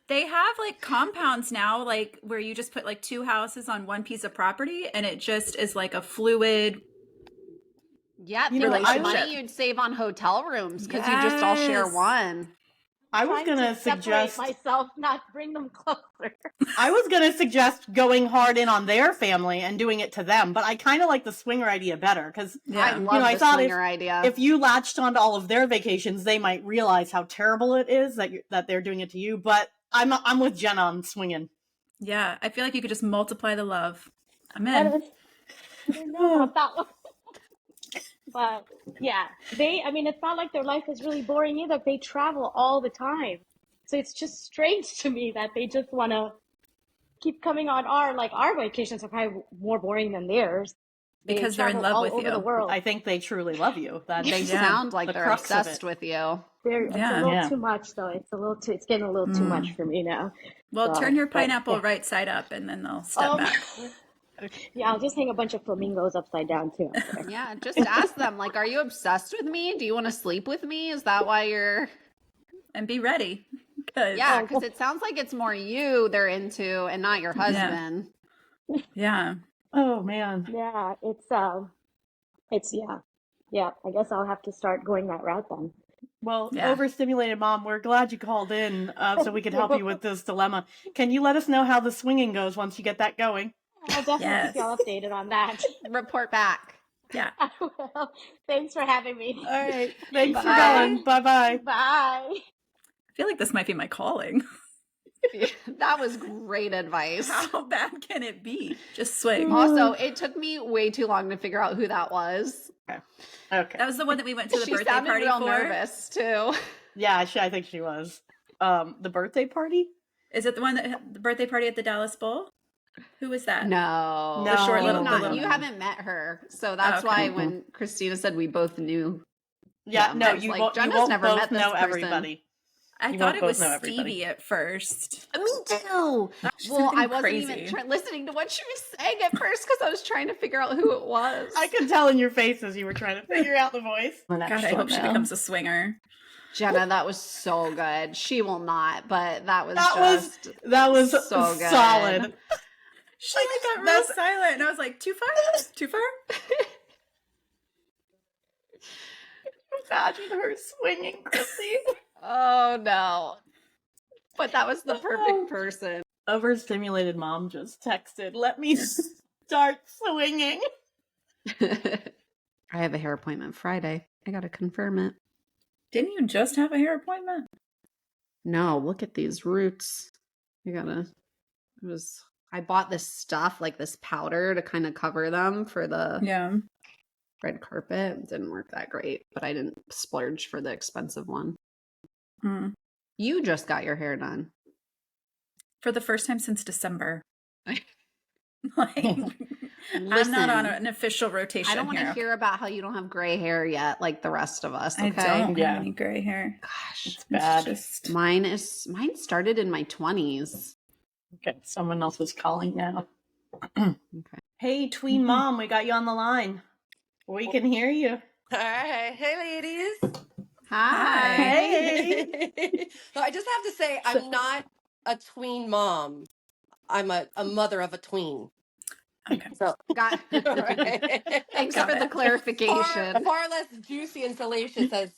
They have like compounds now, like where you just put like two houses on one piece of property and it just is like a fluid. Yeah, You think know, about the relationship. money you'd save on hotel rooms because you just all share Yes. one. I was Trying gonna to separate suggest. myself, not bring them closer. I was gonna suggest going hard in on their family and doing it to them, but I kind of like the swinger idea better because I Yeah. love I the thought swinger idea. if you latched onto all of their vacations, they might realize how terrible it is that they're doing it to you. But I'm with Jenna on swinging. Yeah. I feel like you could just multiply the love. I'm I in. don't know about that one. But yeah, it's not like their life is really boring either. They travel all the time. So it's just strange to me that they just want to keep coming on our vacations are probably more boring than theirs. They Because they're in travel love all with over the you. world. I think they truly love you. That's They Yeah. sound like the they're crux of obsessed it. with you. It's a Yeah. little Yeah. too much though. It's getting a little too much for me now. Well, So, turn your but, pineapple yeah. right side up and then they'll step back. Yeah, I'll just hang a bunch of flamingos upside down too. Yeah, just ask them, like, are you obsessed with me? Do you want to sleep with me? Is that why you're... And be ready. 'Cause- Yeah, because it sounds like it's more you they're into and not your husband. Yeah. Oh man. Yeah, it's yeah. I guess I'll have to start going that route then. Well, Yeah. overstimulated mom, we're glad you called in so we could help you with this dilemma. Can you let us know how the swinging goes once you get that going? I'll definitely Yes. keep y'all updated on that. Report back. Yeah. I will. Thanks for having me. All right. Thanks for Bye. calling. Bye-bye. Bye. I feel like this might be my calling. That was great advice. How bad can it be? Just swing. Also, it took me way too long to figure out who that was. Okay. That was the one that we went to the She birthday sounded party real for. nervous too. Yeah, I think she was. The birthday party? Is it the one that had the birthday party at the Dallas Bowl? Who was that? No, The short You've little- not- the little you one. haven't met her, so that's Okay. why when Christina said we both knew. Yeah, them, no, I was you like, won't, you Jenna's won't never both met this know person. everybody. I You thought won't it both was know everybody. Stevie at first. Me too. She's Well, gonna I think wasn't crazy. even listening to what she was saying at first because I was trying to figure out who it was. I could tell in your faces you were trying to figure out the voice. God, I hope she becomes a swinger. Jenna, that was so good. She will not, but that was That was so good. solid. She got real that's- silent, and I was like, "Too far? Too far?" Imagine her swinging, Chrissy. Oh no. But that was the perfect person. Overstimulated mom just texted, let me start swinging. I have a hair appointment Friday. I gotta confirm it. Didn't you just have a hair appointment? No, look at these roots. I bought this stuff, like this powder to kind of cover them for the Yeah. red carpet. It didn't work that great, but I didn't splurge for the expensive one. Mm. You just got your hair done. For the first time since December. Like, I'm Listen, not on an official rotation. I don't want to here. hear about how you don't have gray hair yet, like the rest of us. Okay? I don't Yeah. have any gray hair. Gosh, It's bad. Just mine started in my 20s. Okay, someone else is calling now. Okay. Hey, tween mom, we got you on the line. We can hear you. All right. Hey, ladies. Hi. Hey. So I just have to say, I'm not a tween mom. I'm a mother of a tween. Okay. So, Got right. Thanks Got for the it. clarification. Far less juicy and salacious as.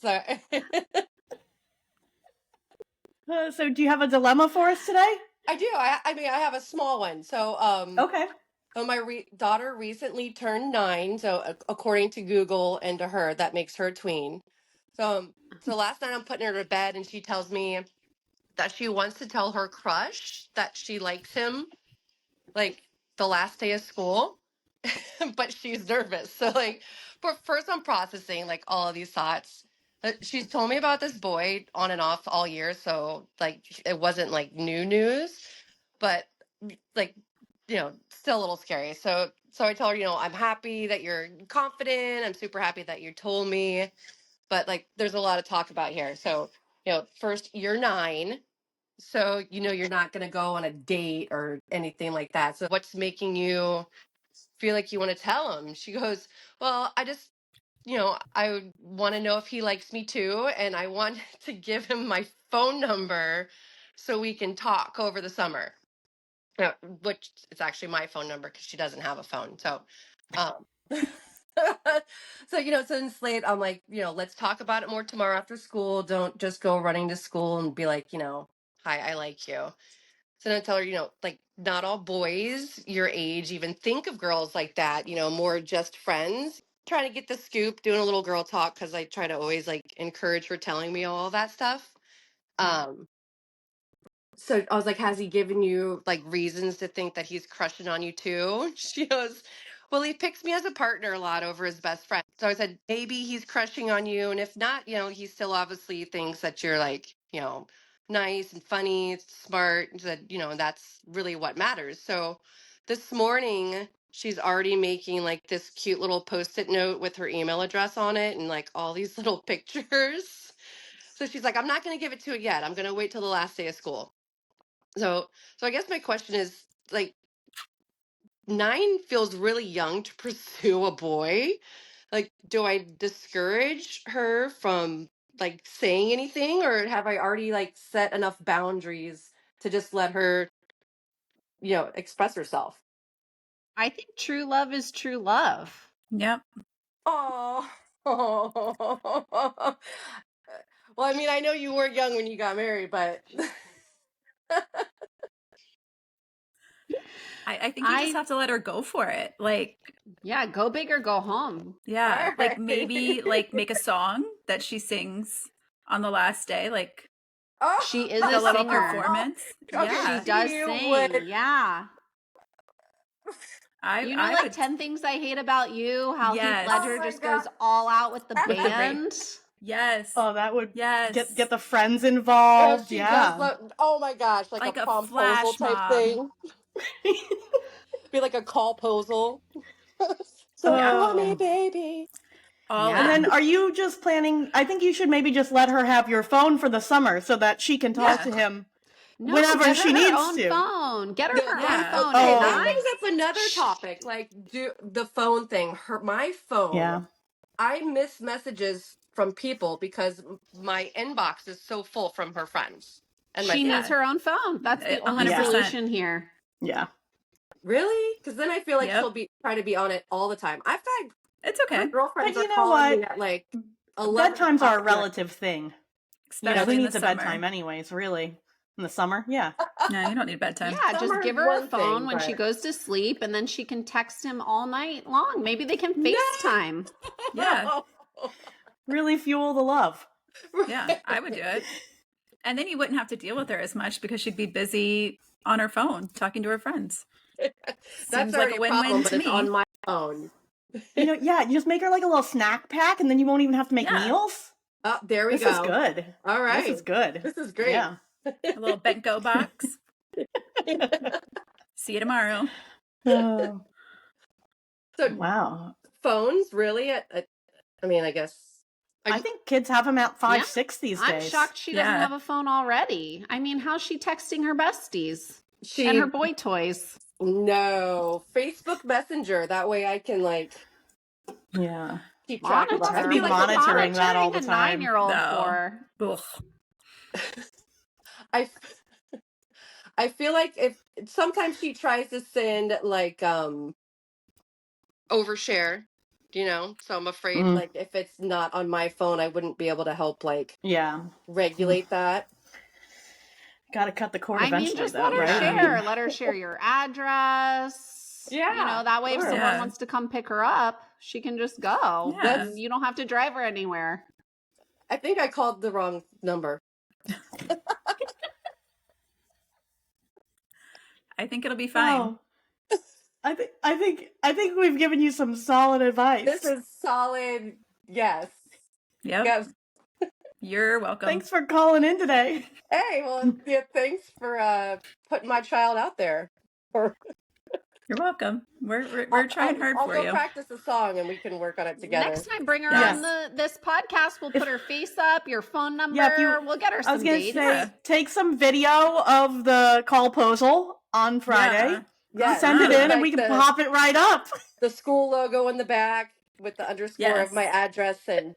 So do you have a dilemma for us today? I do. I mean, I have a small one. So, Okay. so my daughter recently turned 9. So, according to Google and to her, that makes her a tween. So last night I'm putting her to bed, and she tells me that she wants to tell her crush that she likes him, like the last day of school, but she's nervous. So like, but first I'm processing like all of these thoughts. She's told me about this boy on and off all year, so like it wasn't like new news, but like, still a little scary. So I told her, I'm happy that you're confident. I'm super happy that you told me, but like there's a lot of talk about here. So, first, you're 9. So, you're not going to go on a date or anything like that. So, what's making you feel like you want to tell him? She goes, well, I just, I want to know if he likes me too. And I want to give him my phone number so we can talk over the summer. Which it's actually my phone number because she doesn't have a phone. So, um, so since late, I'm like, let's talk about it more tomorrow after school. Don't just go running to school and be like, hi, I like you. So then I tell her, like not all boys your age even think of girls like that, more just friends. Trying to get the scoop, doing a little girl talk because I try to always like encourage her telling me all that stuff. So I was like, has he given you like reasons to think that he's crushing on you too? She goes, well, he picks me as a partner a lot over his best friend. So I said, maybe he's crushing on you. And if not, he still obviously thinks that you're like, nice and funny, smart. And said, that's really what matters. So this morning, she's already making like this cute little post-it note with her email address on it and like all these little pictures. So she's like, I'm not going to give it to it yet. I'm going to wait till the last day of school. So I guess my question is like 9 feels really young to pursue a boy. Like, do I discourage her from like saying anything, or have I already like set enough boundaries to just let her, express herself? I think true love is true love. Yep. Oh. Well, I mean, I know you were young when you got married, but I think you just have to let her go for it. Like, yeah, go big or go home. yeah, All like right. maybe like make a song that she sings on the last day, like She is like a a little singer. performance. Okay, Yeah, She does you sing. would- Yeah. I like would. 10 Things I Hate About You, how Yes. Heath Ledger Oh my just God. goes all out with the With the band. Yes. Oh, that would Yes. get the friends involved. She Yeah. does oh my gosh, like Like a a promposal flash type mob. thing. Be like a call-posal. So Yeah. call me, Oh. baby. All Yeah. And then in. are you just planning, I think you should maybe just let her have your phone for the summer so that she can talk Yeah. to him No, whenever get her she her needs own to. phone. Get her her Yeah. own phone. Okay, And that Oh. brings up another topic. Like, do the phone thing. My phone. Yeah. I miss messages from people because my inbox is so full from her friends. And she my needs her own phone. That's the only 100%. solution here. Yeah. Really? Because then I feel like Yep. she'll be try to be on it all the time. I've had It's her okay. girlfriends But you are know calling what? me at like 11 Bedtimes are a o'clock at night. relative thing. Especially Who in needs the a summer. bedtime anyways, really? In the summer? Yeah. No, you don't need bedtime. Yeah, just Summer give is her a one phone thing, when she but- goes to sleep, and then she can text him all night long. Maybe they can FaceTime. Yeah. Really fuel the love. Yeah, I would do it. And then you wouldn't have to deal with her as much because she'd be busy on her phone talking to her friends. That's Seems like already a a win-win problem, to but it's me. on my phone. Yeah, you just make her like a little snack pack and then you won't even have to make Yeah. meals. Oh, there we This go. is good. All right. This is good. This is great. Yeah. A little bento box. See you tomorrow. Oh, So wow. phones really? I mean, I guess. I think kids have them at 5, Yeah. 6 these I'm days. shocked she doesn't Yeah. have a phone already. I mean, how's she texting her besties she and her boy toys? no Facebook Messenger. That way I can like. Yeah. keep track of Monitor. us. Be monitoring that all the time. 9-year-old No. for. I feel like if sometimes she tries to send like overshare, so I'm afraid like if it's not on my phone, I wouldn't be able to help like regulate that. Gotta cut the cord eventually. Just though, let her right? share. Let her share your address. Yeah, that way if sure. someone wants to come pick her up, she can just go. Yeah. And you don't have to drive her anywhere. I think I called the wrong number. I think it'll be fine. Oh. I think we've given you some solid advice. This is solid. Yes. Yep. Yes. You're welcome. Thanks for calling in today. Hey, well, yeah, thanks for putting my child out there. You're welcome. We're trying hard I'll for go you. practice a song and we can work on it together. Next time, bring her on this podcast. We'll put her face up, your phone number. We'll get her some dates. Take some video of the call posal on Friday. Yeah. Send it in and we can pop it right up. The school logo in the back with the underscore of my address and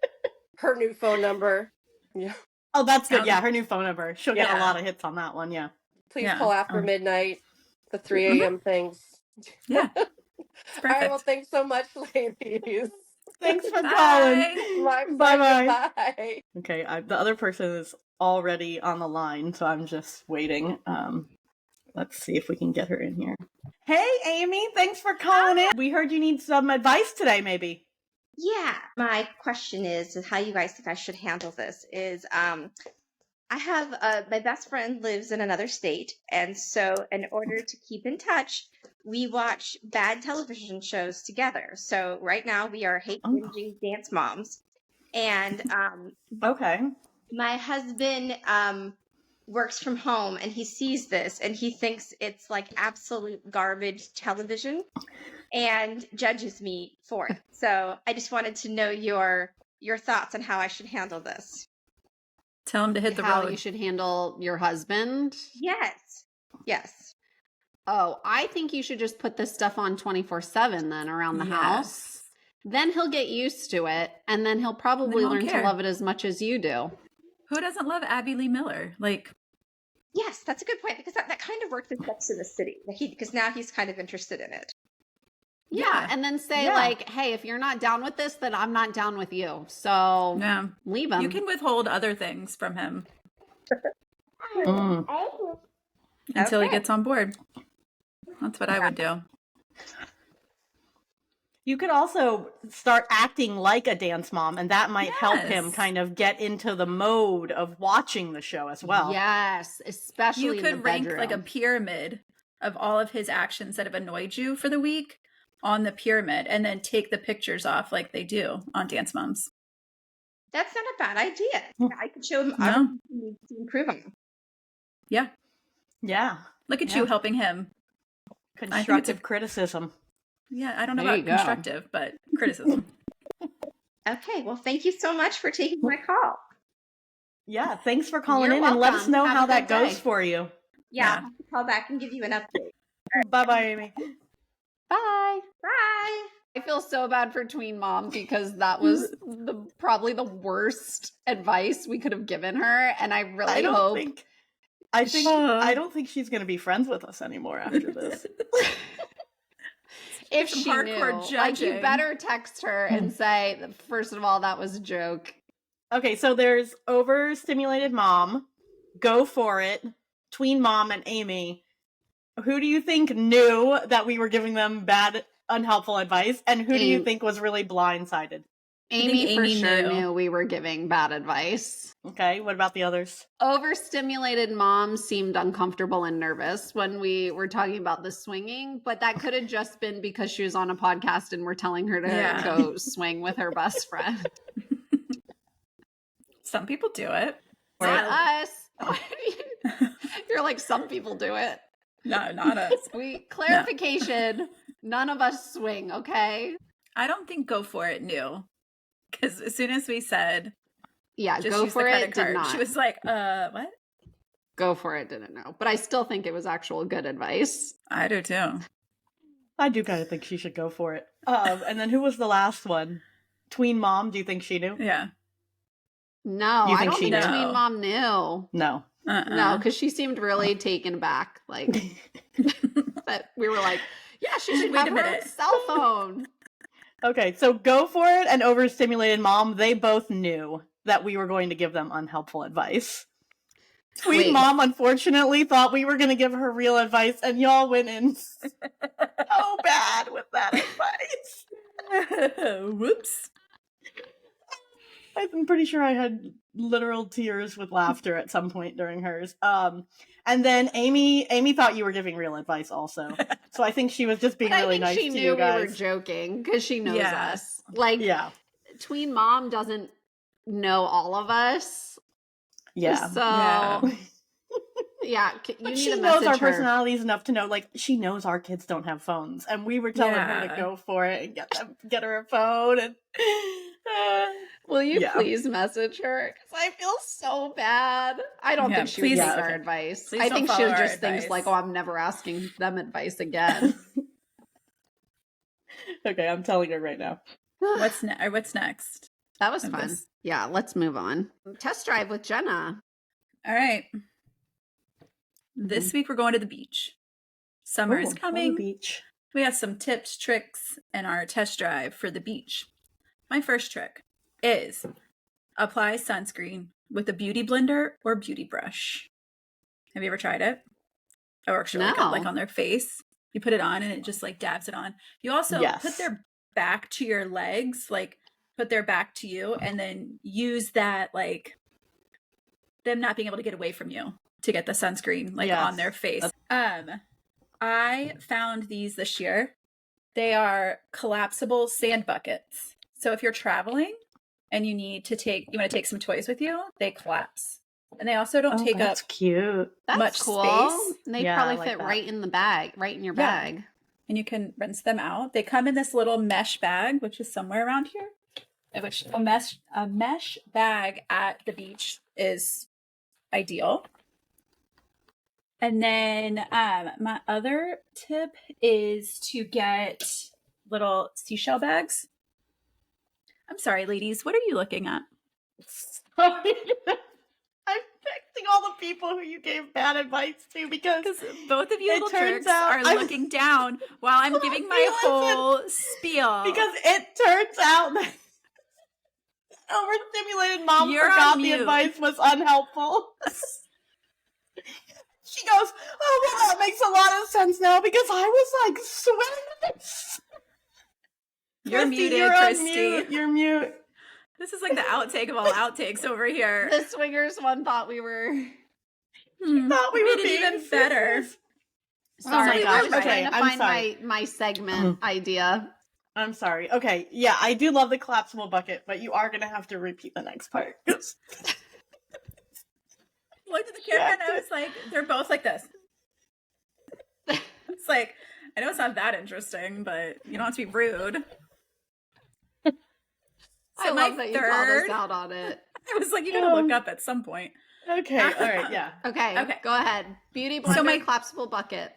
her new phone number. Yeah. Oh, that's good. Yeah, her new phone number. She'll get a lot of hits on that one. Yeah. Please call after midnight, the 3 a.m. things. Yeah. All right. Well, thanks so much, ladies. Thanks for calling. Bye. Okay. The other person is already on the line, so I'm just waiting. Let's see if we can get her in here. Hey, Amy. Thanks for calling in. We heard you need some advice today, maybe. Yeah, my question is how you guys think I should handle this is I have my best friend lives in another state, and so in order to keep in touch, we watch bad television shows together. So right now we are hate binging Dance Moms, and my husband works from home, and he sees this and he thinks it's like absolute garbage television and judges me for it. So I just wanted to know your thoughts on how I should handle this. Tell him to hit the road. How you should handle your husband? Yes. Oh, I think you should just put this stuff on 24/7 then around the house. Then he'll get used to it, and then he'll probably learn to love it as much as you do. Who doesn't love Abby Lee Miller? Yes, that's a good point, because that kind of worked with Sex in the City. Because now he's kind of interested in it. Yeah, and then say like, hey, if you're not down with this, then I'm not down with you. So leave him. You can withhold other things from him until he gets on board. That's what I would do. You could also start acting like a dance mom, and that might help him kind of get into the mode of watching the show as well. Yes, especially you could in the rank bedroom. like a pyramid of all of his actions that have annoyed you for the week on the pyramid, and then take the pictures off like they do on Dance Moms. That's not a bad idea. I could show him everything he needs to improve on. Yeah. Look at you helping him. Constructive criticism. Yeah, I don't know about constructive, but criticism. Okay, well, thank you so much for taking my call. Yeah, thanks for calling You're in and let us welcome. know Have how a that good goes day. for you. Yeah, I'll have to call back and give you an update. Bye-bye, Amy. Bye. Bye. I feel so bad for tween mom because that was probably the worst advice we could have given her, and I really hope. I don't think she's going to be friends with us anymore after this. If she knew, like, you better text her and say, first of all, that was a joke. Okay, so there's overstimulated mom, go for it, tween mom, and Amy. Who do you think knew that we were giving them bad, unhelpful advice, and who do you think was really blindsided? Amy for sure knew we were giving bad advice. Okay, what about the others? Overstimulated mom seemed uncomfortable and nervous when we were talking about the swinging, but that could have just been because she was on a podcast and we're telling her to go swing with her best friend. Some people do it. Not us. You're like, some people do it. No, not us. Clarification, none of us swing, okay? I don't think Go For It knew. Because as soon as we said, Go For It did not. She was like, what? Go For It didn't know. But I still think it was actual good advice. I do too. I do kind of think she should go for it. And then who was the last one? Tween mom, do you think she knew? Yeah. No, You I think don't she think knew? Tween Mom knew. No. No, because she seemed really taken aback. Like, that we were like, yeah, she should Wait have a her own minute. cell phone. Okay, so Go For It and Overstimulated Mom, they both knew that we were going to give them unhelpful advice. Tween Wait. Mom, unfortunately, thought we were going to give her real advice, and y'all went in so bad with that advice. Whoops. I'm pretty sure I had literal tears with laughter at some point during hers. And then Amy thought you were giving real advice also. So I think she was just being really nice to you guys. She knew we were joking because she knows us. Like, Tween Mom doesn't know all of us. Yeah. So, yeah, you need she to knows message our her. personalities enough to know, like, she knows our kids don't have phones, and we were telling her to go for it and get her a phone. And will you please message her? Because I feel so bad. I don't think she would take our advice. I think she just thinks like, oh, I'm never asking them advice again. Okay, I'm telling her right now. What's next? That was fun. Yeah, let's move on. Test drive with Jenna. All right. This week we're going to the beach. Summer is coming. Beach. We have some tips, tricks, and our test drive for the beach. My first trick is apply sunscreen with a beauty blender or beauty brush. Have you ever tried it? It works really good, like on their face. You put it on and it just like dabs it on. You also put their back to your legs, like put their back to you, and then use that, like them not being able to get away from you to get the sunscreen like on their face. I found these this year. They are collapsible sand buckets. So if you're traveling and you want to take some toys with you, they collapse. And they also don't take up cute. much cool. space. They probably fit right in the bag, right in your bag. And you can rinse them out. They come in this little mesh bag, which is somewhere around here. Which a mesh bag at the beach is ideal. And then my other tip is to get little seashell bags. I'm sorry, ladies. What are you looking at? Sorry. I'm texting all the people who you gave bad advice to because both of you little jerks are looking down while I'm giving my whole spiel. Because it turns out that overstimulated mom forgot the advice was unhelpful. She goes, oh, well, that makes a lot of sense now because I was like sweating. You're muted, Christy. You're mute. This is like the outtake of all outtakes over here. The swingers one thought we were... thought we made it even better. Sorry, I was trying to find my segment idea. I'm sorry. Okay, yeah, I do love the collapsible bucket, but you are going to have to repeat the next part. Looked at the camera and I was like, they're both like this. It's like, I know it's not that interesting, but you don't have to be rude. So I love that you called us out on it. I was like, you gotta look up at some point. Okay, all right, yeah. Okay, go ahead. Beauty blender, my collapsible bucket.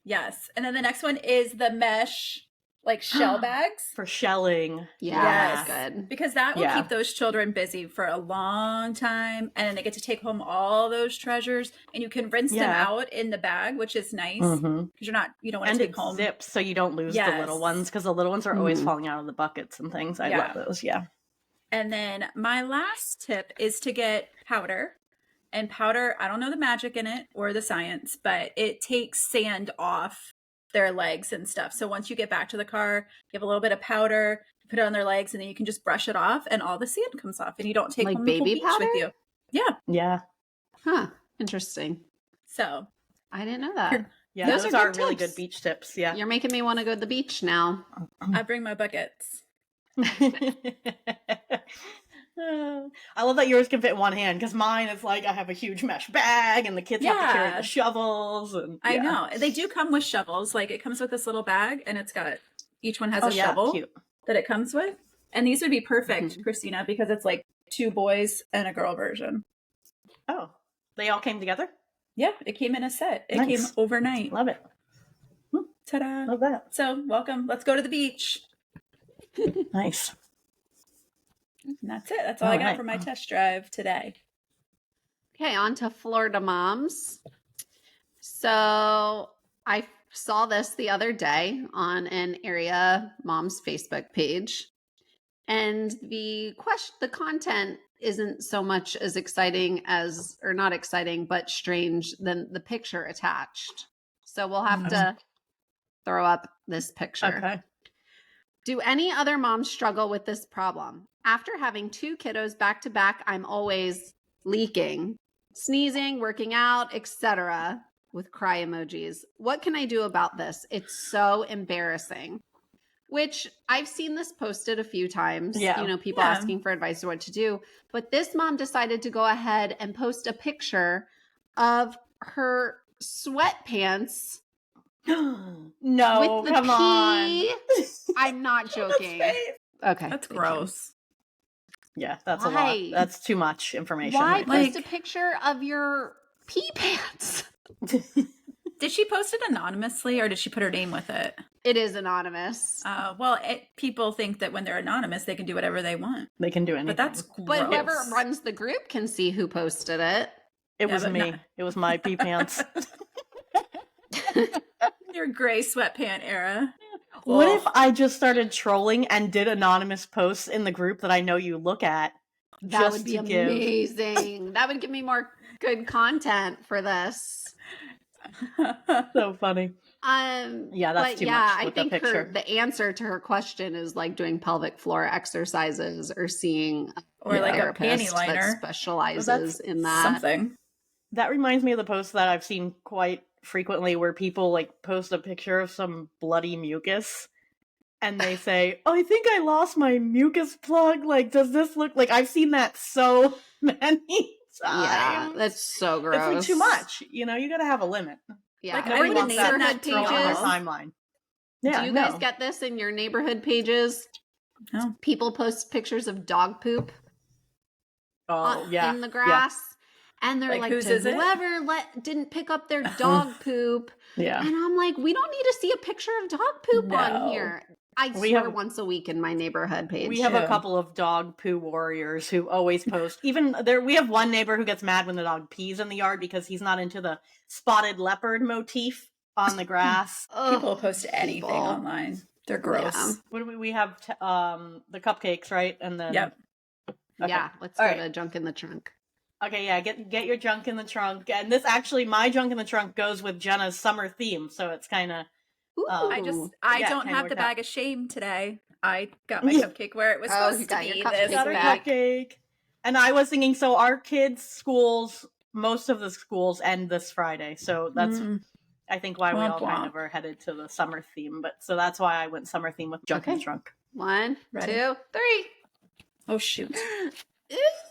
Yes, and then the next one is the mesh, like shell bags. For shelling. Yeah, that's good. Because that will keep those children busy for a long time, and then they get to take home all those treasures, and you can rinse them out in the bag, which is nice because you don't want to take home. And it zips so you don't lose the little ones because the little ones are always falling out of the buckets and things. I love those, And then my last tip is to get powder. And powder, I don't know the magic in it or the science, but it takes sand off their legs and stuff. So once you get back to the car, you have a little bit of powder, put it on their legs, and then you can just brush it off and all the sand comes off and you don't take like home baby the powder with you. Yeah. Yeah. Huh. Interesting. So I didn't know that. Yeah, those are really good beach tips. Yeah. You're making me want to go to the beach now. I bring my buckets. I love that yours can fit in one hand because mine is like I have a huge mesh bag and the kids have to carry the shovels. And I know. They do come with shovels. Like it comes with this little bag and it's got, each one has a shovel that it comes with. And these would be perfect, Christina, because it's like 2 boys and a girl version. Oh, they all came together? Yeah, it came in a set. It came overnight. Love it. Ta-da. Love that. So welcome. Let's go to the beach. Nice. And that's it. That's all I got for my test drive today. Okay, on to Florida moms. So I saw this the other day on an area mom's Facebook page. And the content isn't so much as exciting as, or not exciting, but strange than the picture attached. So we'll have to throw up this picture. Okay. Do any other moms struggle with this problem? After having 2 kiddos back to back, I'm always leaking, sneezing, working out, etc. with cry emojis. What can I do about this? It's so embarrassing. Which I've seen this posted a few times, people asking for advice on what to do. But this mom decided to go ahead and post a picture of her sweatpants. No, with the come on. I'm not joking. Okay. That's gross. Yeah, that's a lot. That's too much information. Why post a picture of your pee pants? Did she post it anonymously or did she put her name with it? It is anonymous. Well, people think that when they're anonymous, they can do whatever they want. They can do anything. But that's gross. But whoever runs the group can see who posted it. It was me. It was my pee pants. Your gray sweatpant era. What if I just started trolling and did anonymous posts in the group that I know you look at? That would be amazing. That would give me more good content for this. So funny. Yeah, that's too much. I think the answer to her question is like doing pelvic floor exercises or seeing or like a panty liner that specializes in that. Something. That reminds me of the posts that I've seen quite frequently where people like post a picture of some bloody mucus and they say, "Oh, I think I lost my mucus plug. Like, does this look like?" I've seen that so many times. Yeah, that's so gross. It's like too much. You gotta have a limit. Yeah, like I would neighborhood pages on their timeline. Yeah, do you guys get this in your neighborhood pages? No. People post pictures of dog poop. In the grass. Yeah. And they're like whoever didn't pick up their dog poop. Yeah. And I'm like, we don't need to see a picture of dog poop on here. I swear once a week in my neighborhood page. We have a couple of dog poo warriors who always post. Even there, we have one neighbor who gets mad when the dog pees in the yard because he's not into the spotted leopard motif on the grass. People post anything online. They're gross. Yeah. What do we have? The cupcakes, right? And then yep. Okay. Yeah, let's go to junk in the trunk. Okay, yeah, get your junk in the trunk. And this actually, my junk in the trunk goes with Jenna's summer theme, so it's kind of. I don't have the bag of shame today. I got my cupcake where it was supposed to be. Cupcake. And I was thinking, so our kids' schools, most of the schools end this Friday, so that's I think why we all kind of are headed to the summer theme. But so that's why I went summer theme with junk in the trunk. 1, 2, 3. Oh shoot!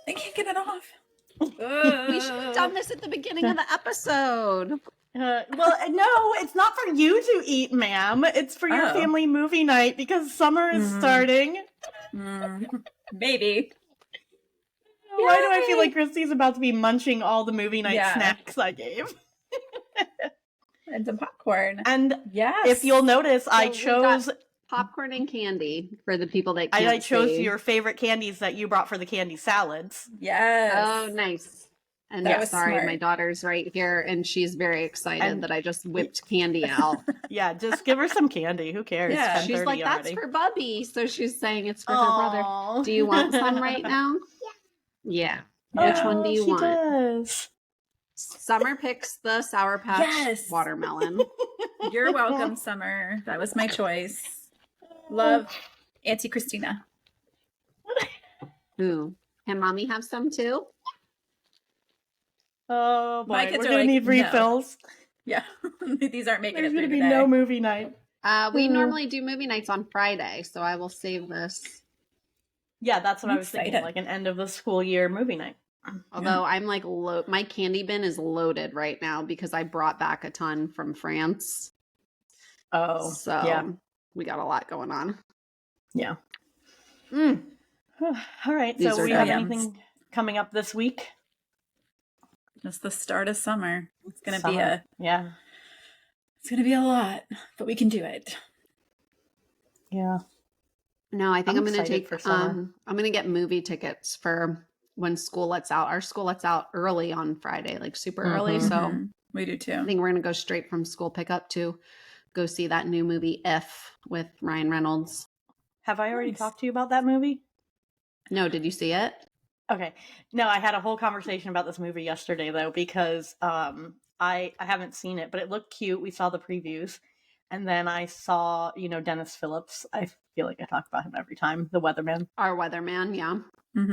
I can't get it off. We should have done this at the beginning of the episode. Well, no, it's not for you to eat, ma'am. It's for your family movie night because summer is starting. Maybe. Why do I feel like Christy's about to be munching all the movie night snacks I gave? And some popcorn. And if you'll notice, I chose popcorn and candy for the people that can't I chose your favorite candies that you brought for the candy salads. Yes. Oh, nice. And my daughter's right here, and she's very excited that I just whipped candy out. Yeah, just give her some candy. Who cares? Yeah. She's like, that's for Bubby. So she's saying it's for her brother. Do you want some right now? Yeah. Which one do you want? Does. Summer picks the Sour Patch watermelon. You're welcome, Summer. That was my choice. Love, Auntie Christina. Ooh. Can Mommy have some too? Oh boy, we're gonna need refills. No. Yeah, these aren't making There's it through gonna be today. no movie night. We normally do movie nights on Friday, so I will save this. Yeah, that's what I was thinking, like an end of the school year movie night. Although I'm like, my candy bin is loaded right now because I brought back a ton from France. Oh, so we got a lot going on. Yeah. All right. So we have anything coming up this week? Just the start of summer. It's gonna be It's gonna be a lot, but we can do it. Yeah. No, I think I'm going to take for summer. I'm going to get movie tickets for when school lets out. Our school lets out early on Friday, like super early. So we do too. I think we're going to go straight from school pickup to go see that new movie If with Ryan Reynolds. Have I already talked to you about that movie? No, did you see it? Okay. No, I had a whole conversation about this movie yesterday though, because I haven't seen it, but it looked cute. We saw the previews. And then I saw, Dennis Phillips. I feel like I talk about him every time. The weatherman. Our weatherman, yeah.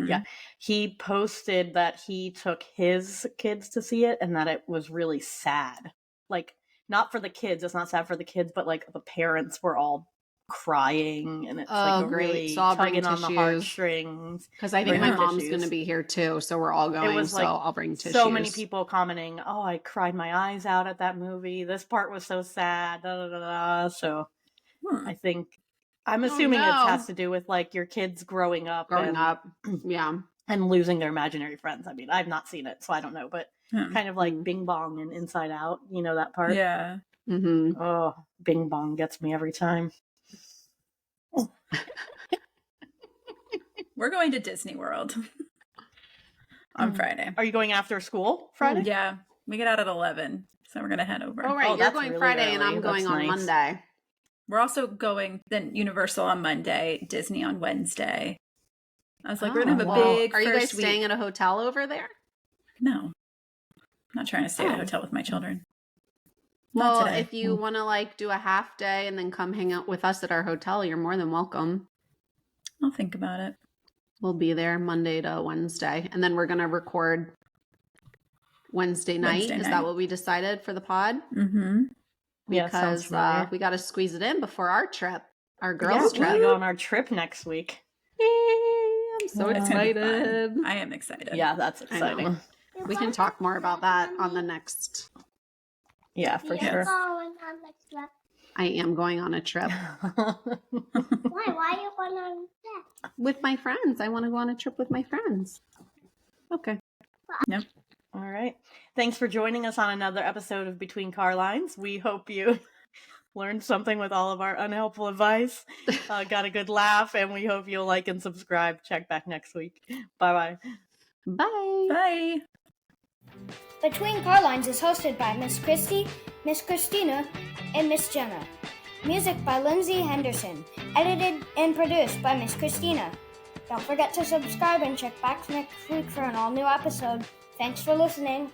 Yeah. He posted that he took his kids to see it and that it was really sad. Like, not for the kids. It's not sad for the kids, but like the parents were all crying, and it's like really so I'll tugging bring on the heartstrings. Because I think my mom's going to be here too, so we're all going. It was like I'll bring tissues. So many people commenting, "Oh, I cried my eyes out at that movie. This part was so sad." Da, da, da, da. So I think I'm assuming it has to do with like your kids growing up, yeah, and losing their imaginary friends. I mean, I've not seen it, so I don't know, but kind of like Bing Bong and Inside Out. You know that part? Yeah. Oh, Bing Bong gets me every time. We're going to Disney World on Friday. Are you going after school Friday? Yeah. We get out at 11, so we're going to head over. Oh, right. You're going really Friday early. And I'm going on Monday. We're also going then Universal on Monday, Disney on Wednesday. I was like, we're going to have a big Are you guys week. staying at a hotel over there? No. I'm not trying to stay at a hotel with my children. Well, if you want to like do a half day and then come hang out with us at our hotel, you're more than welcome. I'll think about it. We'll be there Monday to Wednesday. And then we're going to record Wednesday night. Is that what we decided for the pod? Because we got to squeeze it in before our trip, our girls' trip. We go on our trip next week. Yay, I'm so excited. I am excited. Yeah, that's exciting. We can talk more about that on the next. Yeah, for sure. I am going on a trip. Why? Why are you going on a trip? With my friends. I want to go on a trip with my friends. Okay. Yep. All right. Thanks for joining us on another episode of Between Carlines. We hope you learned something with all of our unhelpful advice. Got a good laugh, and we hope you'll like and subscribe. Check back next week. Bye-bye. Bye. Bye. Between Carlines is hosted by Miss Christy, Miss Christina, and Miss Jenna. Music by Lindsay Henderson. Edited and produced by Miss Christina. Don't forget to subscribe and check back next week for an all-new episode. Thanks for listening.